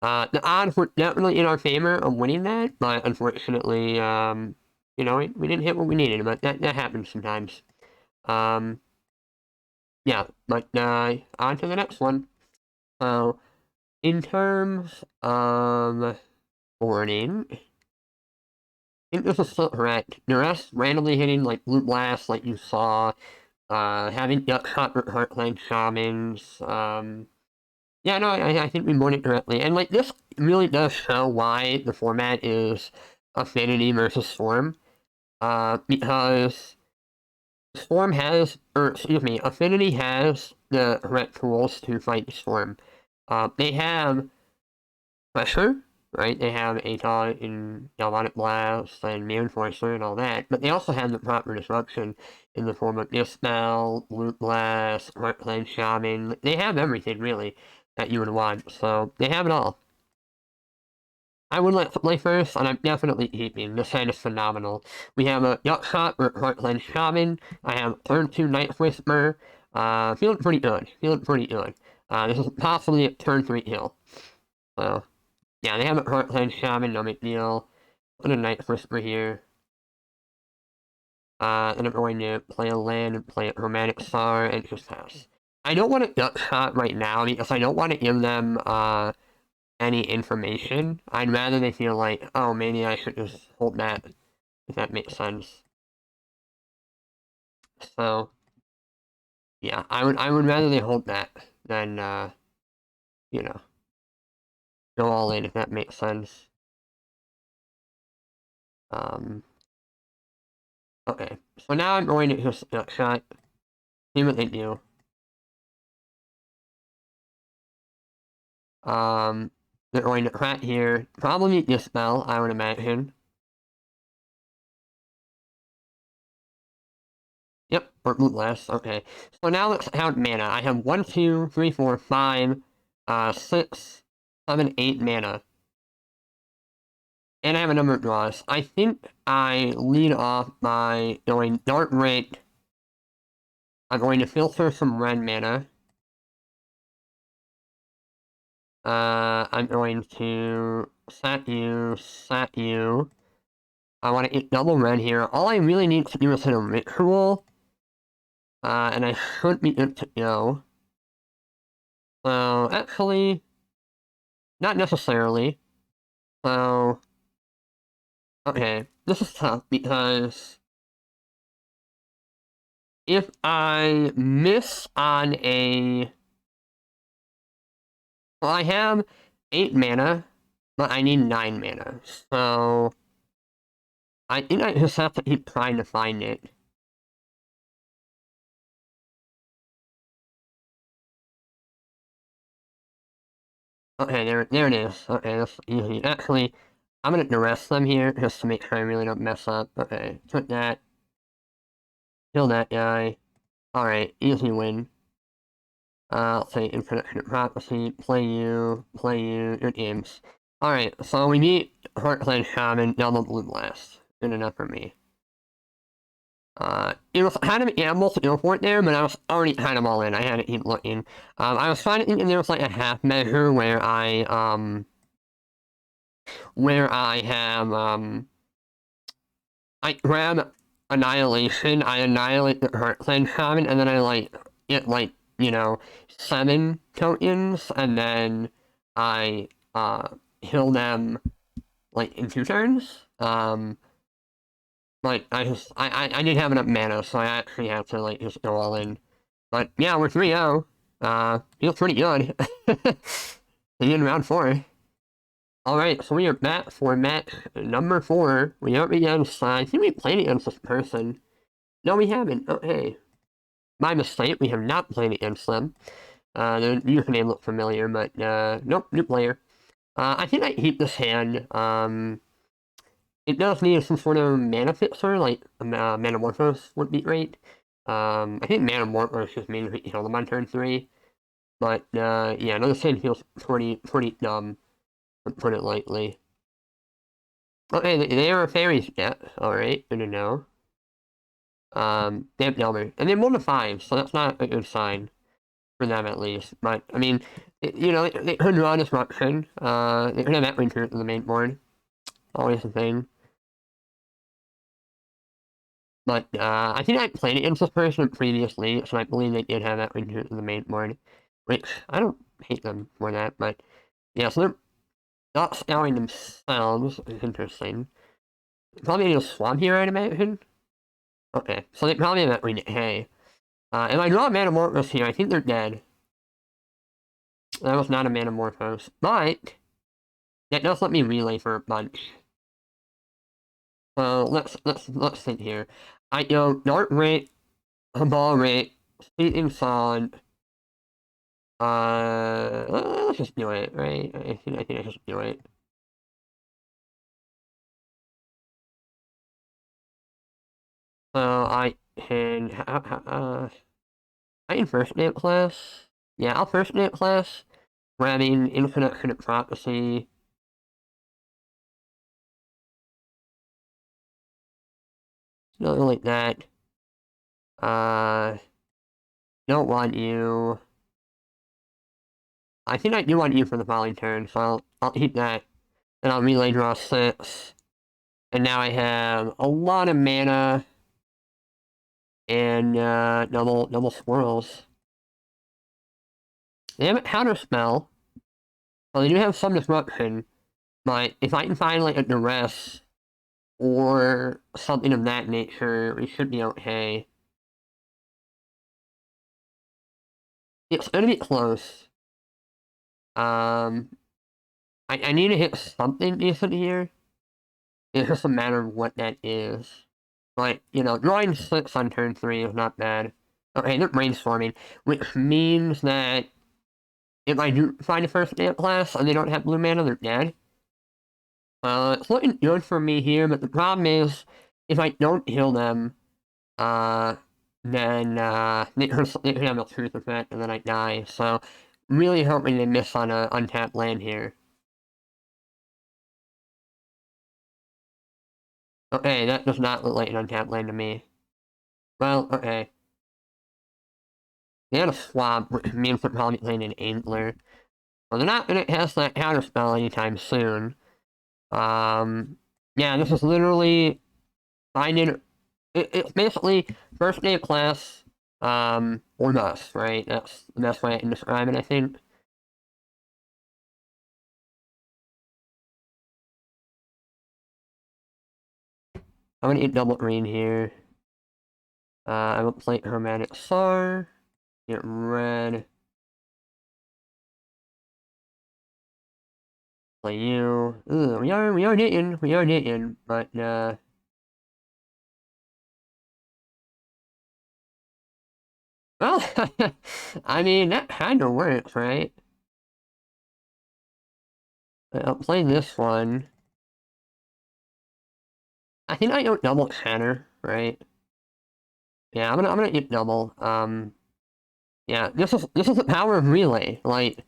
The odds were definitely in our favor of winning that, but unfortunately, you know, we didn't hit what we needed, but that happens sometimes. Yeah, but on to the next one. So, in terms of boarding, I think this is still correct. The rest randomly hitting like Blue Blast, like you saw, having Duck Heartland Shamans. Yeah, no, I think we boarded correctly, and like this really does show why the format is Affinity versus Storm, because Storm has, or excuse me, Affinity has the correct tools to fight Storm. They have Pressure, right? They have ATOG and Galvanic Blast and Mirror Enforcer and all that, but they also have the proper disruption in the form of Dispel, Loot Blast, Heartland Shaman. They have everything, really, that you would want, so they have it all. I would like to play first, and I'm definitely keeping. This hand is phenomenal. We have a Duck Shot with Heartland Shaman. I have turn 2 Night Whisper. Feeling pretty good. This is possibly a turn 3 kill. So, yeah, they have a Heartland Shaman, no big deal. Put a Night Whisper here. And I'm going to play a land and play a Romantic Star and just pass. I don't want a Duck Shot right now because I don't want to give them, any information. I'd rather they feel like, oh, maybe I should just hold that if that makes sense. So, yeah, I would rather they hold that than, you know, go all in, if that makes sense. Okay, so now I'm going to just shot, see what they do. They're going to crack here, probably Dispel, I would imagine. Yep, or Bootless, okay. So now let's count mana. I have 1, 2, 3, 4, 5, 6, 7, 8 mana. And I have a number of draws. I think I lead off by going Dark Rate. I'm going to filter some red mana. I'm going to set you. I want to get double red here. All I really need to do is hit a ritual. And I should be good to go. So, actually, not necessarily. So, okay, this is tough because if I miss on a... Well, I have 8 mana, but I need 9 mana, so I think I just have to keep trying to find it. Okay, there it is. Okay, that's easy. Actually, I'm gonna arrest them here just to make sure I really don't mess up. Okay, put that. Kill that guy. Alright, easy win. Let's say Infinite Prophecy, play you, your games. Alright, so we need Heartland Shaman, double Blue Blast. Good enough for me. It was kind of an gamble to go for it there, but I was already kind of all in. I had to keep looking. I was trying to think if there was like a half measure where I have, I grab Annihilation, I annihilate the Heartland Shaman, and then I like, get like, 7 tokens, and then I, heal them, like, in 2 turns. Like, I didn't have enough mana, so I actually had to, like, just go all in. But, yeah, we're 3-0. Feels pretty good. In round 4. Alright, so we are back for match number 4. We are against, I think we played against this person. No, we haven't. Oh, hey. My mistake, we have not played against them. Their username looked familiar, but, nope, new player. I think I keep this hand. It does need some sort of mana fixer, like Manamorphose would be great. I think Manamorphose just means we can kill them on turn 3. But, yeah, another hand feels pretty dumb, to put it lightly. Okay, they are a fairies jet. Alright, good to know. They have Delver. And they rolled a 5, so that's not a good sign. For them, at least. But, I mean, they could draw Disruption. They could have that winter to the main board. Always a thing. But, I think I played against this person previously, so I believe they did have that winter to the main board. Which, I don't hate them for that, but... Yeah, so they're not scouring themselves, which is interesting. Probably need a swamp here, I'd imagine. Okay, so they probably have that ring. Hey. If I draw a Manamorphose here, I think they're dead. That was not a Manamorphose. But, that does let me relay for a bunch. So let's think here. I go Dark Rate, Ball Rate, Speaking Sod. Let's just do it, right? I think I should do it. So I can I can first name class. Yeah, I'll first name class. Grabbing Infinite Prophecy. Nothing like that. Don't want you. I think I do want you for the following turn, so I'll keep that. And I'll relay draw 6. And now I have a lot of mana. And double squirrels. They have a counter spell. Well, they do have some disruption. But if I can find like a duress or something of that nature, we should be okay. It's gonna be close. I need to hit something decent here. It's just a matter of what that is. Like, you know, drawing 6 on turn 3 is not bad. Okay, they're brainstorming, which means that if I do find a first day of class and they don't have blue mana, they're dead. It's looking good for me here, but the problem is, if I don't heal them, then, they can have a truth effect, and then I die, so really hoping they miss on a untapped land here. Okay, that does not look like an untapped land to me. Well, okay. They had a swamp, which means they're probably playing an Antler. Well, they're not gonna cast that counterspell anytime soon. Yeah, this is literally finding. It's basically first day of class, or bust, right? That's the best way I can describe it, I think. I'm gonna get double green here. I will play Hermetic Sar. Get red. Play you. Ooh, we are hitting, but well, I mean that kind of works, right? I'll play this one. I think I go double center, right? Yeah, I'm gonna get double. Yeah, this is the power of relay. Like,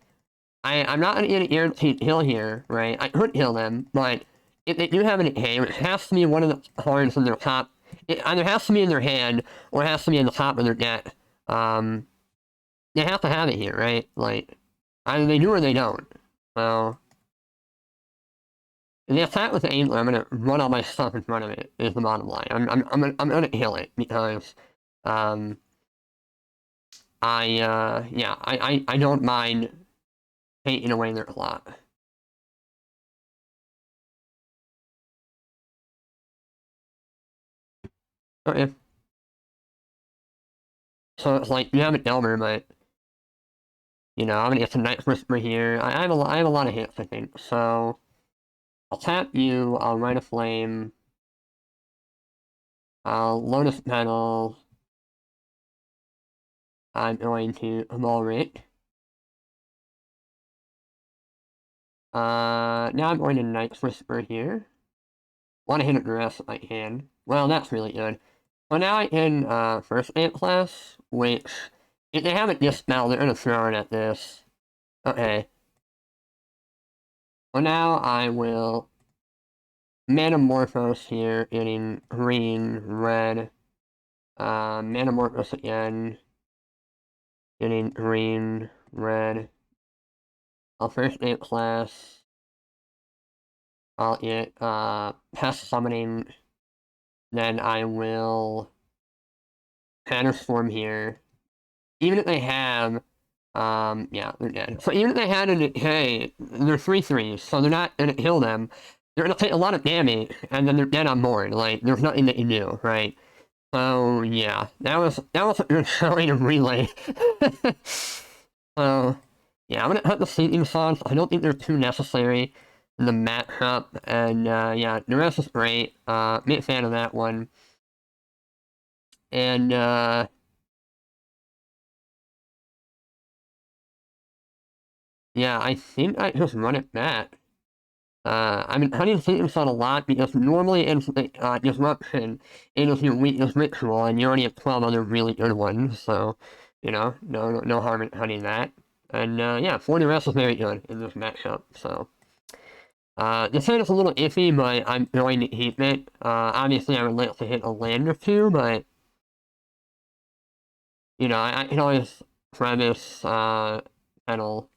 I'm not gonna get an guaranteed kill here, right? I could kill them, but if they do have an A, it has to be one of the cards in their top. It either has to be in their hand or it has to be in the top of their deck. They have to have it here, right? Like, either they do or they don't. So, in the attack with the Angler, I'm gonna run all my stuff in front of it. Is the bottom line. I'm gonna kill it because, I don't mind taking away their clock. Okay. So it's like you have an Elmer, but you know I'm gonna get some Night Whisper here. I have a lot of hits, I think. So I'll tap you. I'll Rite of Flame. I'll Lotus Petal. I'm going to Amalric. Now I'm going to Night Whisper here. Want to hit it the rest if I can. Well, that's really good. So now I can first aid class, which if they have a dispel, they're gonna throw it at this. Okay. So now I will Metamorphose here, getting green, red. Metamorphose again, getting green, red. I'll first aid class. I'll get pest summoning. Then I will Counterstorm here. Even if they have, yeah, they're dead. So even if they had an, hey, they're 3/3s, so they're not gonna kill them. They're gonna take a lot of damage, and then they're dead on board. Like, there's nothing that you do, right? So, yeah, that was a good showing of Relay. So, yeah, I'm gonna cut the sleeping songs. I don't think they're too necessary in the matchup, and, yeah, the rest is great. Big fan of that one. And, yeah, I think I just run it back. I've been hunting Satan's on a lot because normally in Disruption, it is your weakness ritual, and you already have 12 other really good ones, so, you know, no harm in hunting that. And, yeah, 40 rest is very good in this matchup, so. This hand is a little iffy, but I'm going to keep it. Obviously I would like to hit a land or two, but, you know, I can always try this, pedal.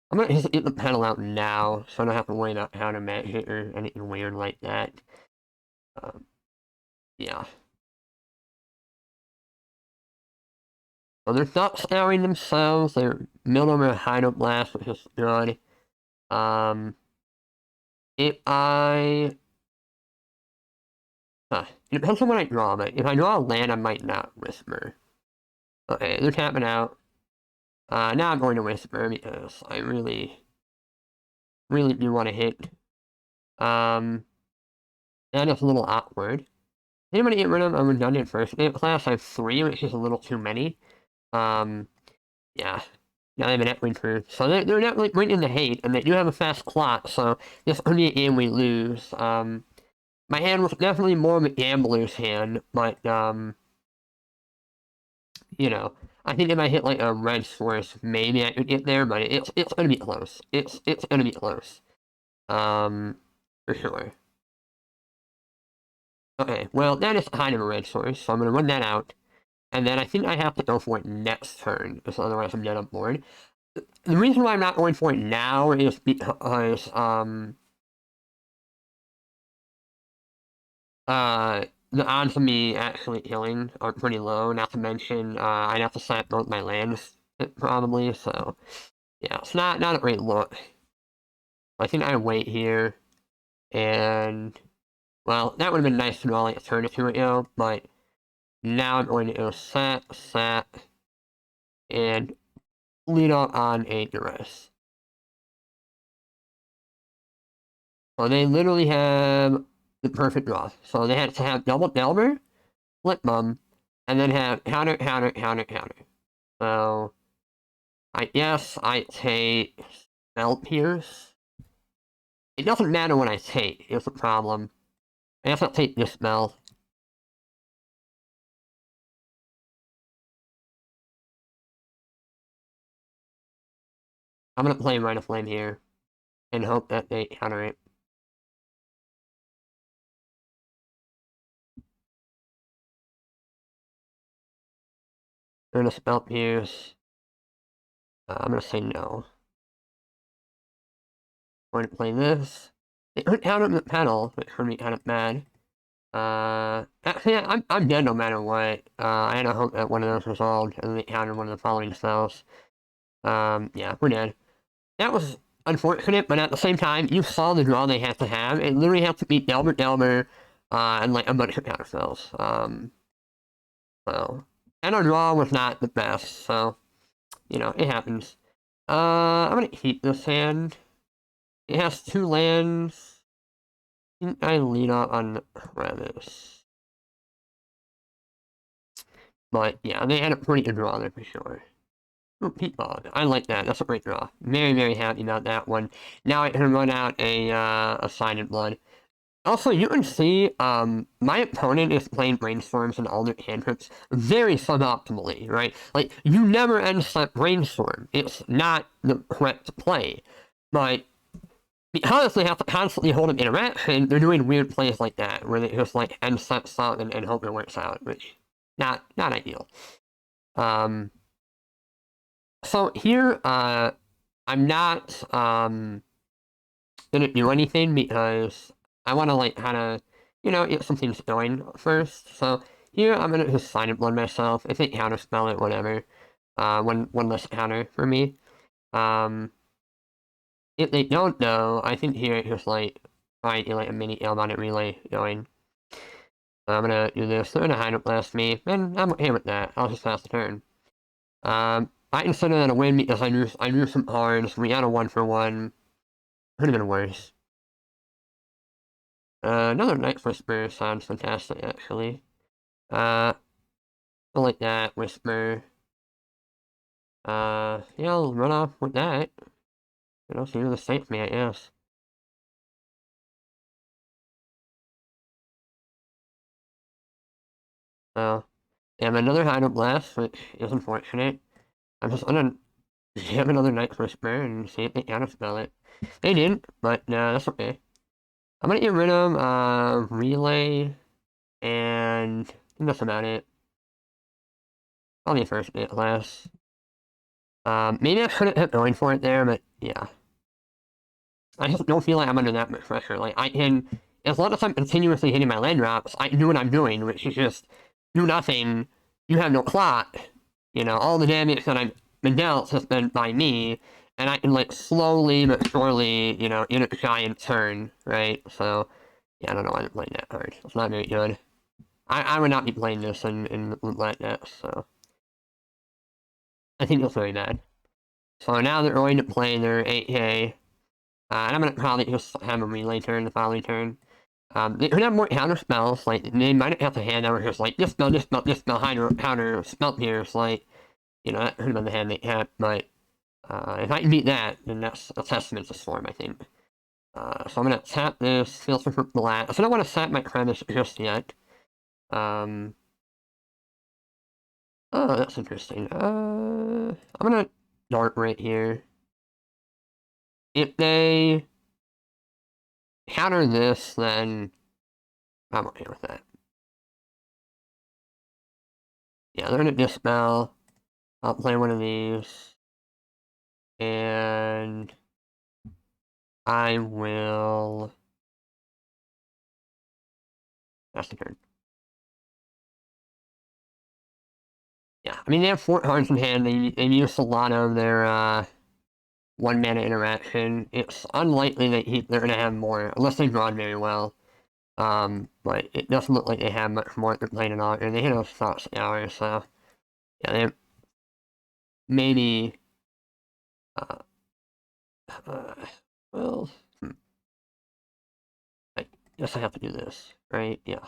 I'm gonna just get the pedal out now, so I don't have to worry about how to match it or anything weird like that. Yeah. So they're not scouring themselves, they're milled over a Hideout Blast, which is good. If I It depends on what I draw, but if I draw a land, I might not Whisper. Okay, they're tapping out. Now I'm going to Whisper because I really do want to hit. That is a little awkward. I think I'm going to get rid of a redundant first aid class. I have 3, which is a little too many. Yeah. Now they have an equity crew. So they're definitely bringing the hate, and they do have a fast clock, so this could be a game we lose. My hand was definitely more of a gambler's hand, but, you know, I think if I hit like a red source, maybe I could get there, but it's gonna be close. It's gonna be close. For sure. Okay, well, that is kind of a red source, so I'm gonna run that out. And then I think I have to go for it next turn, because otherwise I'm dead on board. The reason why I'm not going for it now is because, the odds of me actually killing are pretty low, not to mention, I'd have to slap both my lands, probably, so, yeah, it's not a great look. I think I wait here, and, well, that would have been nice to draw like a turn or two ago, but now I'm going to go set, and lead off on a duress. So they literally have the perfect draw. So they had to have double Delver, flip them, and then have counter. So I guess I take Spell Pierce. It doesn't matter what I take, it's a problem. I guess I'll take this spell. I'm gonna play Rite of Flame here, and hope that they counter it. They're gonna Spell Pierce. I'm gonna say no. I'm going to play this. They could counter the pedal, which would be kind of bad. Actually, I'm dead no matter what. I had to hope that one of those resolved, and they countered one of the following spells. Yeah, we're dead. That was unfortunate, but at the same time, you saw the draw they had to have. It literally had to beat Delver, and like a bunch of counter spells. So, and our draw was not the best, so, you know, it happens. I'm gonna keep this hand. It has 2 lands. I think I lead off on Crevice. But yeah, they had a pretty good draw there for sure. Oh, Peatbog. I like that. That's a great draw. Very happy about that one. Now I can run out a Sign in Blood. Also, you can see, my opponent is playing Brainstorms and all their cantrips very suboptimally, right? Like, you never end step Brainstorm. It's not the correct play. But because they have to constantly hold an interaction, they're doing weird plays like that, where they just like end step stuff and hope it works out, which not ideal. So here, I'm not gonna do anything because I want to like kind of, you know, get some things going first. So here I'm gonna just Sign in Blood myself. If they counterspell it, whatever. One less counter for me. If they don't know, I think here it's just like trying to like a mini Galvanic relay going. So I'm gonna do this. They're gonna Hydroblast me, and I'm okay with that. I'll just pass the turn. I consider that a win because I drew some cards. We got a 1-for-1. Could have been worse. Another Night Whisper sounds fantastic, actually. I like that, Whisper. Yeah, I'll run off with that. You know, so you're the safe me, I guess. So, yeah, another Hydroblast, which is unfortunate. I'm just gonna have another Night Whisper and see if they counterspell it. They didn't, but that's okay. I'm gonna get rid of Relay, and I think that's about it. I'll be first bit class. Maybe I shouldn't have going for it there, but yeah. I just don't feel like I'm under that much pressure. Like, I can, as long as I'm continuously hitting my land drops, I can do what I'm doing, which is just do nothing. You have no clock. You know, all the damage that I've been dealt has been by me, and I can, like, slowly but surely, you know, in a giant turn, right? So, Yeah, I don't know why they're playing that card. It's not very good. I would not be playing this in like that, so I think it's very bad. So now they're going to play their 8K, and I'm gonna probably just have a relay turn the following turn. They could have more counter spells, like they might have to hand over just like this spell, this spell, this spell, counter spell pierce, like, you know, that could have been the hand they had, but if I can beat that, then that's a testament to Swarm, I think. So I'm gonna tap this, filter for black. So I don't want to tap my premise just yet. Oh, that's interesting. I'm gonna dart right here. If they counter this, then I'm okay with that. Yeah, they're gonna dispel. I'll play one of these. And I will... That's the turn. Yeah, I mean, they have 4 cards in hand. They use a lot of their, 1 mana interaction. It's unlikely that they're gonna have more, unless they draw very well. But it doesn't look like they have much more they're playing at all. And they hit a Thought Scour, so... Yeah, they maybe... well... I guess I have to do this, right? Yeah.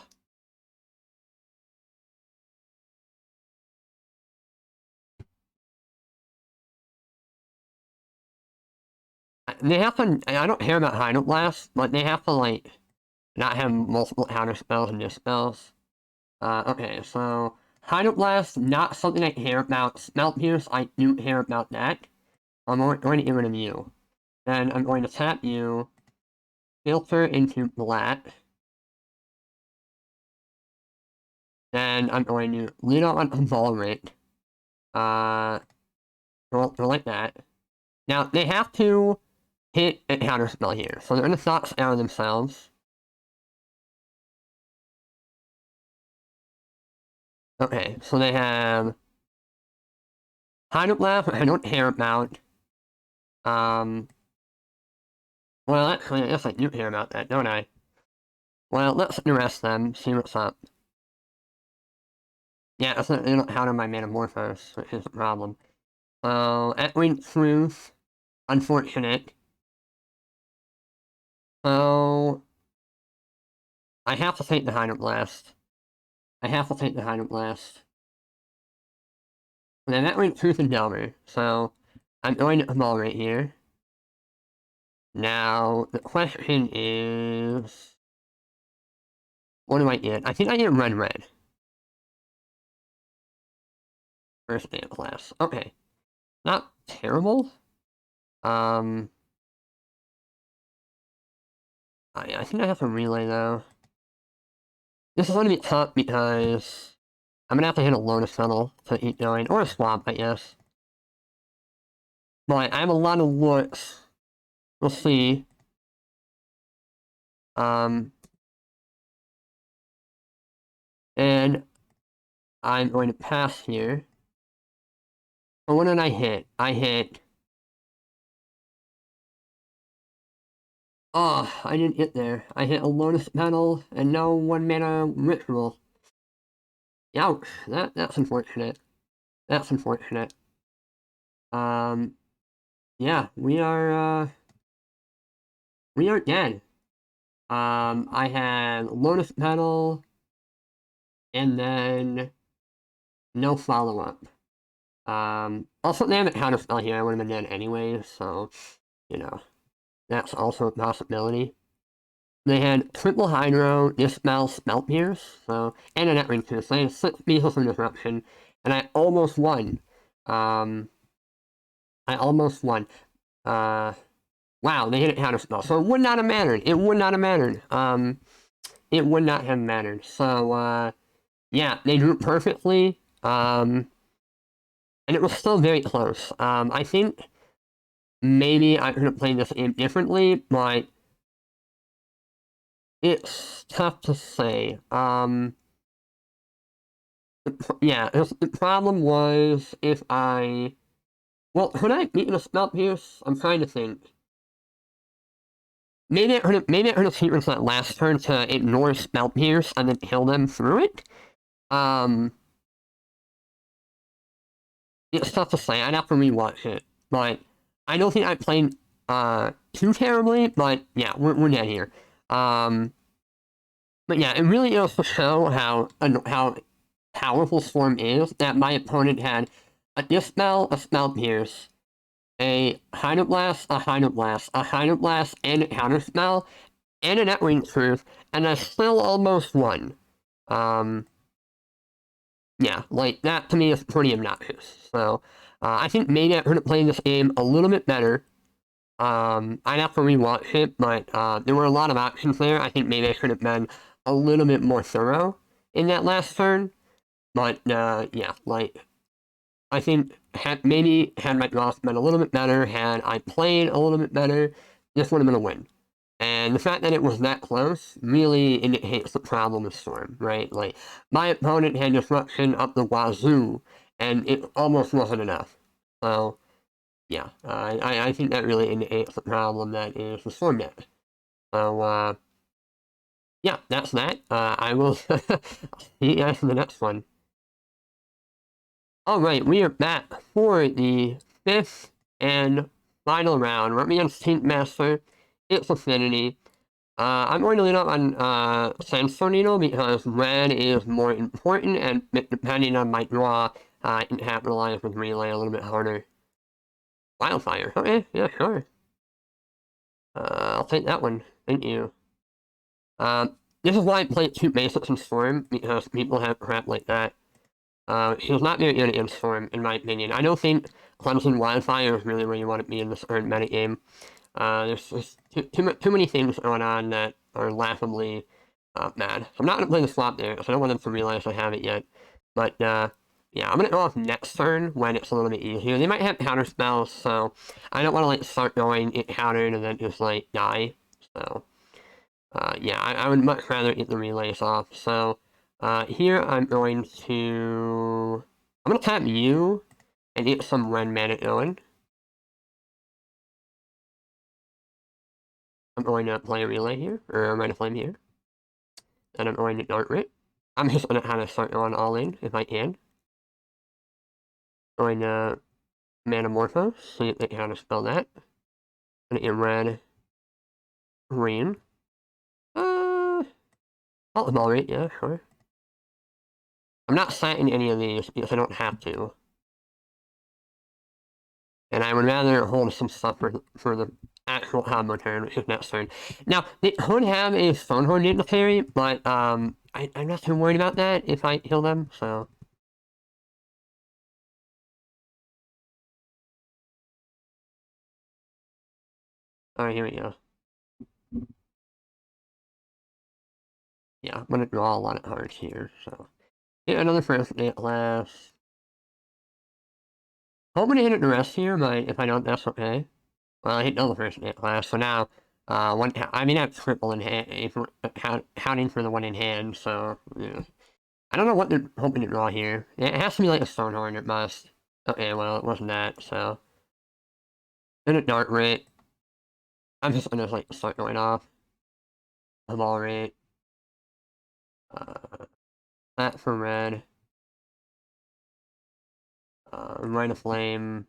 They have to... I don't care about Hydroblast, but they have to, like... not have multiple counter spells and dispels. Okay, so Hydroblast, not something I care about. Smelt Pierce, I do care about that. I'm going to get rid of you. Then I'm going to tap you, filter into black. Then I'm going to lead on Involvement. Go like that. Now, they have to hit a counter spell here, so they're going to Thought Scour themselves. Okay, so they have Hydroblast, which I don't care about. Well, actually, I guess I do care about that, don't I? Well, let's arrest them, see what's up. Yeah, it's not, they don't counter my Metamorphose, which is a problem. So, Echoing Truth, unfortunate. So, I have to take the Hydroblast. I have to take the Hydroblast. And then Echoing Truth and Delver, so I'm going to come all right here. Now, the question is... What do I get? I think I get red. First day of class. Okay. Not terrible. I think I have to relay, though. This is going to be tough because I'm going to have to hit a Lotus Tunnel to keep going. Or a Swamp, I guess. But I have a lot of looks. We'll see. And I'm going to pass here. But what did I hit? I hit... Oh, I didn't hit there. I hit a Lotus Petal and no 1-mana Ritual. Ouch. That's unfortunate. That's unfortunate. Yeah, we are dead. I had Lotus Petal, and then no follow-up. Also, they haven't had a spell here, I would have been dead anyways, so, you know, that's also a possibility. They had Triple Hydro, Dispel, Smelt Pierce, so, and a Net Ring too, so they had 6 Beetles from Disruption, and I almost won. I almost won. Wow, they hit a counter spell, so it would not have mattered. It would not have mattered. It would not have mattered. So, yeah, they drew perfectly. And it was still very close. I think maybe I could have played this game differently, but it's tough to say. Yeah, the problem was if I... Well, could I beat the Spell Pierce? I'm trying to think. maybe it could have sequenced that last turn to ignore Spell Pierce and then kill them through it. It's tough to say. I'd have to rewatch it, but I don't think I played too terribly. But yeah, we're dead here. But yeah, it really goes to show how powerful Storm is. That my opponent had a Dispel, a Spell Pierce, a Hydroblast, a Hydroblast, a Hydroblast, and a Counterspell, and a Netwing Truth, and I still almost won. Yeah, like, that to me is pretty obnoxious. So, I think maybe I could have played this game a little bit better. I'd have to rewatch it, but there were a lot of options there. I think maybe I should have been a little bit more thorough in that last turn. But, yeah, like, I think had my draft been a little bit better, had I played a little bit better, this would have been a win. And the fact that it was that close really indicates the problem with Storm, right? Like, my opponent had disruption up the wazoo, and it almost wasn't enough. So, yeah, I think that really indicates the problem that is the Storm deck. So, yeah, that's that. I will see you guys in the next one. Alright, we are back for the 5th and final round. We're up against Taint Master. It's Affinity. I'm going to lead up on Sandstone Needle because red is more important, and depending on my draw, I can capitalize with Relay a little bit harder. Wildfire. Okay, yeah, sure. I'll take that one. Thank you. This is why I play 2 basics in Storm, because people have crap like that. She's not very good against Storm, in my opinion. I don't think Clemson Wildfire is really where you want to be in this current metagame. There's just too many things going on that are laughably bad. So I'm not going to play the swap there, because I don't want them to realize I have it yet. But, yeah, I'm going to go off next turn when it's a little bit easier. They might have counter spells, so I don't want to, like, start going, get countered, and then just, like, die. So, yeah, I would much rather get the relays off. So, here I'm going to tap you and get some red mana going. I'm going to play a relay here, or I'm going to flame here. And I'm going to dart it. I'm just going to kind of start going all in, if I can. Going to Manamorphose, see if they can kind of spell that. Going to get red, green. All right, yeah, sure. I'm not sacking any of these because I don't have to. And I would rather hold some stuff for the actual combo turn, which is next turn. Now, they could have a Stonehorn Dignitary, but I'm not too worried about that if I kill them, so. Alright, here we go. Yeah, I'm gonna draw a lot of cards here, so. Hit another first at last. Hoping to hit it the rest here, but if I don't, that's okay. Well, I hit another first at last, so now, I have triple in hand, counting for the one in hand, so, yeah. I don't know what they're hoping to draw here. It has to be like a Stonehorn, it must. Okay, well, it wasn't that, so. Then a Dart Rate. I'm just gonna, like, start going off. A Ball Rate. That for red. Rite of Flame.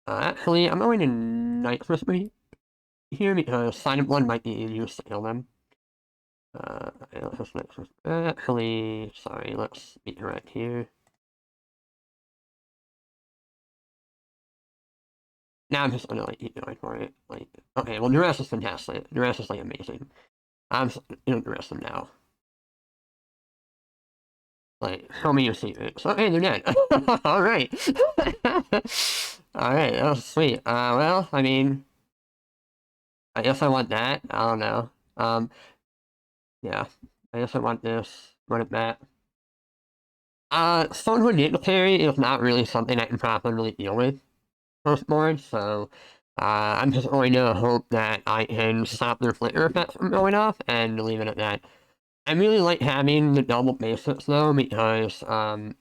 Actually, I'm going to Night Whisper here because Sign of Blood might be used to kill them. Actually, sorry, let's be correct here. Now I'm just gonna, like, keep going for it. Like, okay, well, Duress is fantastic. Duress is, like, amazing. I'm just gonna Duress them now. Like, show me your secrets. Okay, they're dead. Alright. Alright, that was sweet. Well, I mean, I guess I want that. I don't know. Yeah. I guess I want this. Run it back. Stonewood Dignitary is not really something I can properly deal with post board, so I'm just going to hope that I can stop their flicker effects from going off and leave it at that. I really like having the double basics though, because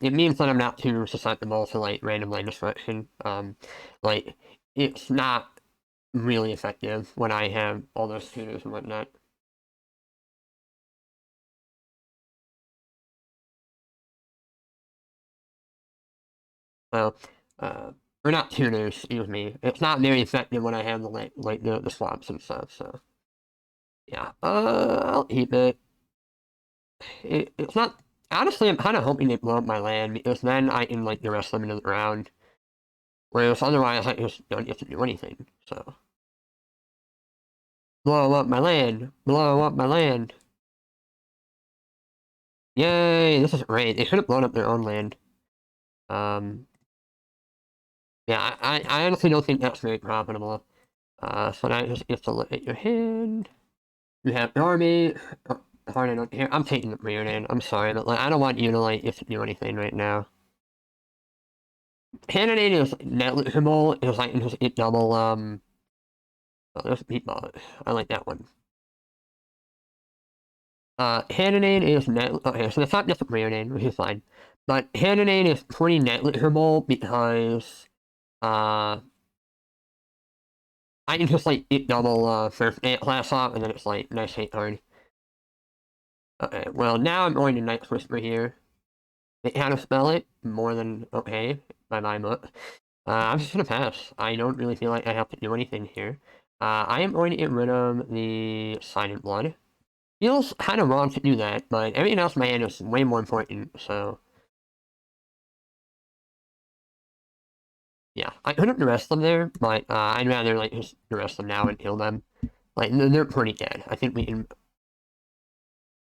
it means that I'm not too susceptible to, like, random lane destruction. Like, it's not really effective when I have all those tutors and whatnot. So, or not tuners, excuse me. It's not very effective when I have the like the swaps and stuff. So yeah, I'll keep it. It's not. Honestly, I'm kind of hoping they blow up my land because then I can like the rest of them into the ground. Whereas otherwise, I just don't get to do anything. So blow up my land. Blow up my land. Yay! This is great. They should have blown up their own land. Um. Yeah, I honestly don't think that's very profitable. So now you just get to look at your hand. You have your army. Hard I don't care. I'm taking the rear in. I'm sorry, but like I don't want you to like if do anything right now. Cannonade is negligible. It's like just it double oh, there's meatball. I like that one. Cannonade is okay, so it's not just a rear name, which is fine. But cannonade is pretty negligible because I can just like it double first class off and then it's like nice hit card. Okay, well now I'm going to Night's Whisper here. How to spell it more than okay by my book. I'm just gonna pass. I don't really feel like I have to do anything here. I am going to get rid of the Silent Blood. Feels kind of wrong to do that, but everything else in my hand is way more important, so... Yeah, I could have the rest of them there, but I'd rather like just the rest of them now and kill them. Like, they're pretty dead. I think we can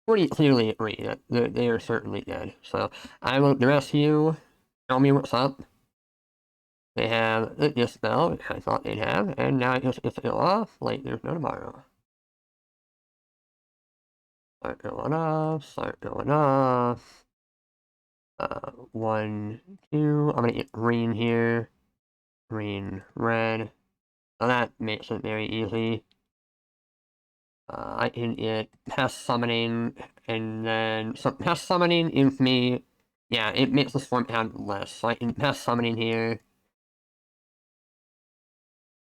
pretty clearly agree that they are certainly dead. So, I will the rest of you tell me what's up. They have the Dispel, which I thought they'd have, and now it just gets to go off like there's no tomorrow. Start going off, start going off. 1, 2, I'm gonna get green here. Green, red. So that makes it very easy. I can get Pest Summoning, and then, so Pest Summoning gives me, yeah, it makes the Storm count less. So I can Pest Summoning here.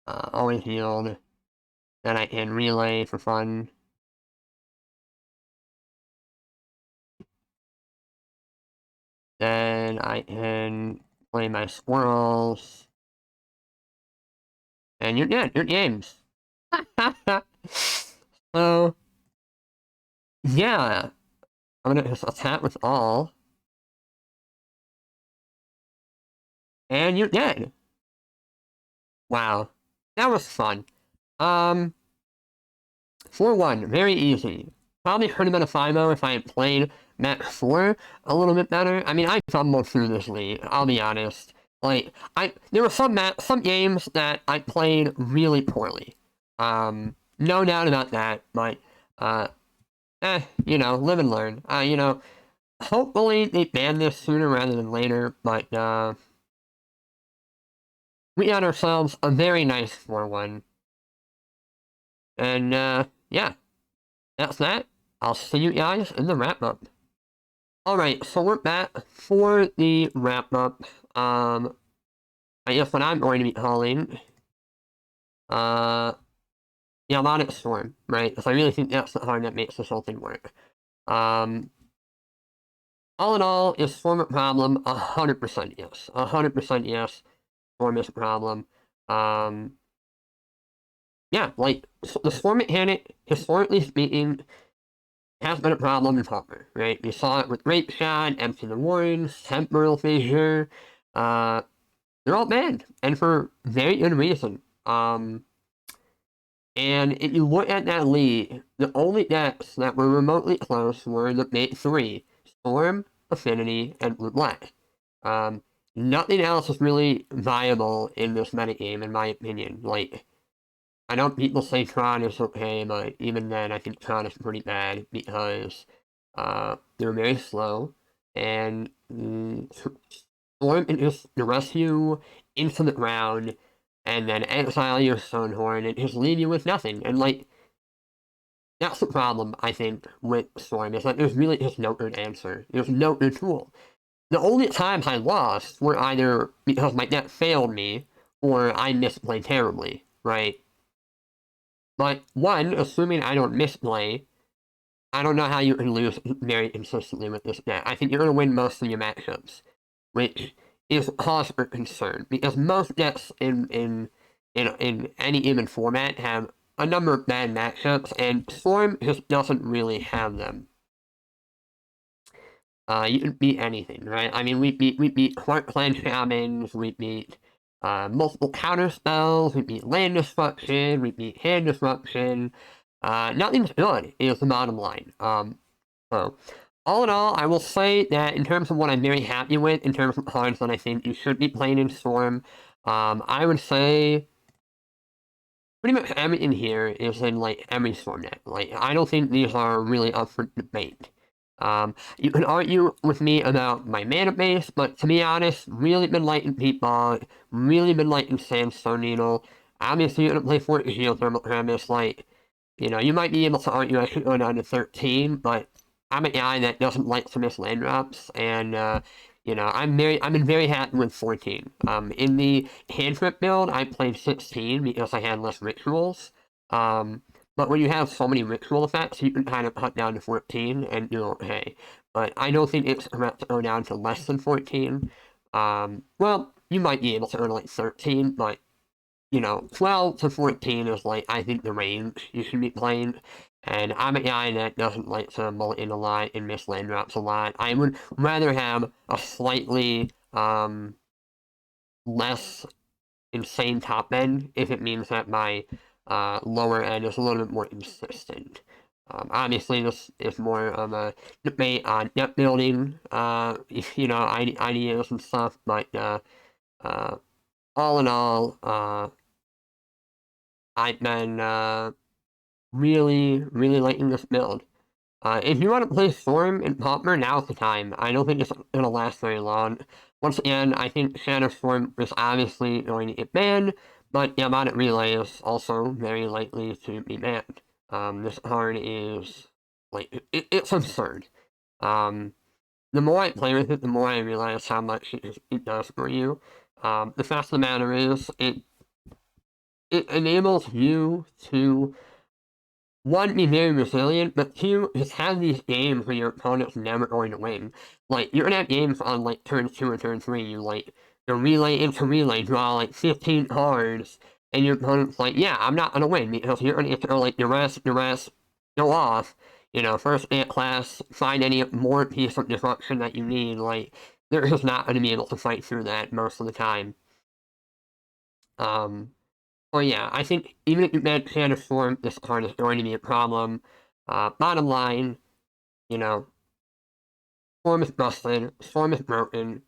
Always healed. Then I can Relay for fun. Then I can play my squirrels. And you're dead. You're games. So, yeah. I'm gonna just attack with all. And you're dead. Wow. That was fun. Um, 4-1. Very easy. Probably could have been a 5-0 if I had played Mech 4 a little bit better. I mean, I fumbled through this league, I'll be honest. Like, there were some games that I played really poorly. No doubt about that, but, you know, live and learn. You know, hopefully they ban this sooner rather than later, but, we got ourselves a very nice 4-1. And, yeah, that's that. I'll see you guys in the wrap-up. Alright, so we're back for the wrap-up. I guess what I'm going to be calling, Galvanic Storm, right? Because I really think that's the card that makes this whole thing work. All in all, is Storm a problem? 100% yes. 100% yes. Storm is a problem. Yeah, like, the Storm mechanic, historically speaking, has been a problem in Pauper, right? We saw it with Rape Shot, Empty the Warrens, Temporal Fissure. They're all banned, and for very good reason. And if you look at that league, the only decks that were remotely close were the big three: Storm, Affinity, and Blue Black. Nothing else is really viable in this metagame, in my opinion. Like, I know people say Tron is okay, but even then, I think Tron is pretty bad because they're very slow, and Storm can just rescue into the ground, and then exile your Stonehorn, and just leave you with nothing. And, like, that's the problem, I think, with Storm, is that there's really just no good answer. There's no good tool. The only times I lost were either because my deck failed me, or I misplayed terribly, right? But one, assuming I don't misplay, I don't know how you can lose very consistently with this deck. I think you're going to win most of your matchups, which is cause for concern because most decks in any given format have a number of bad matchups, and Storm just doesn't really have them. You can beat anything, right? I mean, we beat Clark Clan Shamans, we beat multiple counter spells, we beat land disruption, we beat hand disruption. Nothing's good is the bottom line. So, all in all, I will say that in terms of what I'm very happy with, in terms of cards that I think you should be playing in Storm, I would say pretty much everything here is in like every Storm deck. Like, I don't think these are really up for debate. You can argue with me about my mana base, but to be honest, really been liking Peat Bog, really been liking Sandstone Needle. Obviously, you're gonna play Fort Geothermal Premise, like, you know, you might be able to argue I should go down to 13, but I'm a guy that doesn't like to miss land drops, and you know, I've been very happy with 14. In the cantrip build, I played 16 because I had less rituals. But when you have so many ritual effects, you can kind of cut down to 14 and you're okay. But I don't think it's correct to go down to less than 14. Well, you might be able to earn like 13, but you know, 12 to 14 is like, I think, the range you should be playing. And I'm a guy that doesn't like to mulligan a lot and miss land drops a lot. I would rather have a slightly less insane top end if it means that my lower end is a little bit more consistent. Obviously, this is more of a debate on deck building, you know, ideas and stuff, but all in all, I've been really liking this build. If you want to play Storm and Pauper, now's the time. I don't think it's going to last very long. Once again, I think Shadow Storm is obviously going to get banned, but Galvanic Relay is also very likely to be banned. This card is, like, it's absurd. The more I play with it, the more I realize how much it does for you. The fact of the matter is, it enables you to one, be very resilient, but two, just have these games where your opponent's never going to win. Like, you're gonna have games on, like, turn 2 or turn 3, you, like, the relay into relay, draw, like, 15 cards, and your opponent's like, yeah, I'm not gonna win, because you're gonna get to go, like, duress, go off, you know, first day at class, find any more piece of disruption that you need, like, they're just not gonna be able to fight through that most of the time. Well, yeah, I think even if you ban Shadow Storm, this card is going to be a problem. Bottom line, you know, Storm is busted, Storm is broken.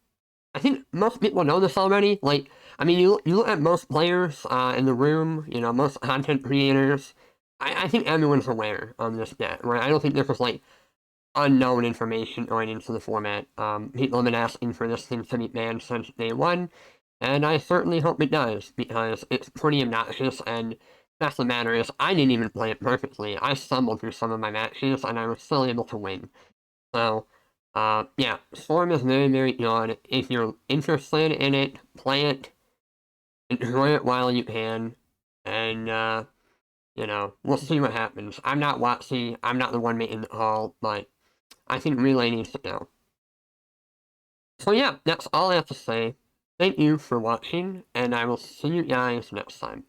I think most people know this already. Like, I mean, you look at most players in the room, you know, most content creators. I think everyone's aware of this deck, right? I don't think this was like unknown information going into the format. People have been asking for this thing to be banned since day one, and I certainly hope it does, because it's pretty obnoxious, and that's the matter is, I didn't even play it perfectly. I stumbled through some of my matches, and I was still able to win. So, yeah, Storm is very good. If you're interested in it, play it, enjoy it while you can, and, you know, we'll see what happens. I'm not Watsy, I'm not the one making the call, but I think Relay needs to go. So yeah, that's all I have to say. Thank you for watching, and I will see you guys next time.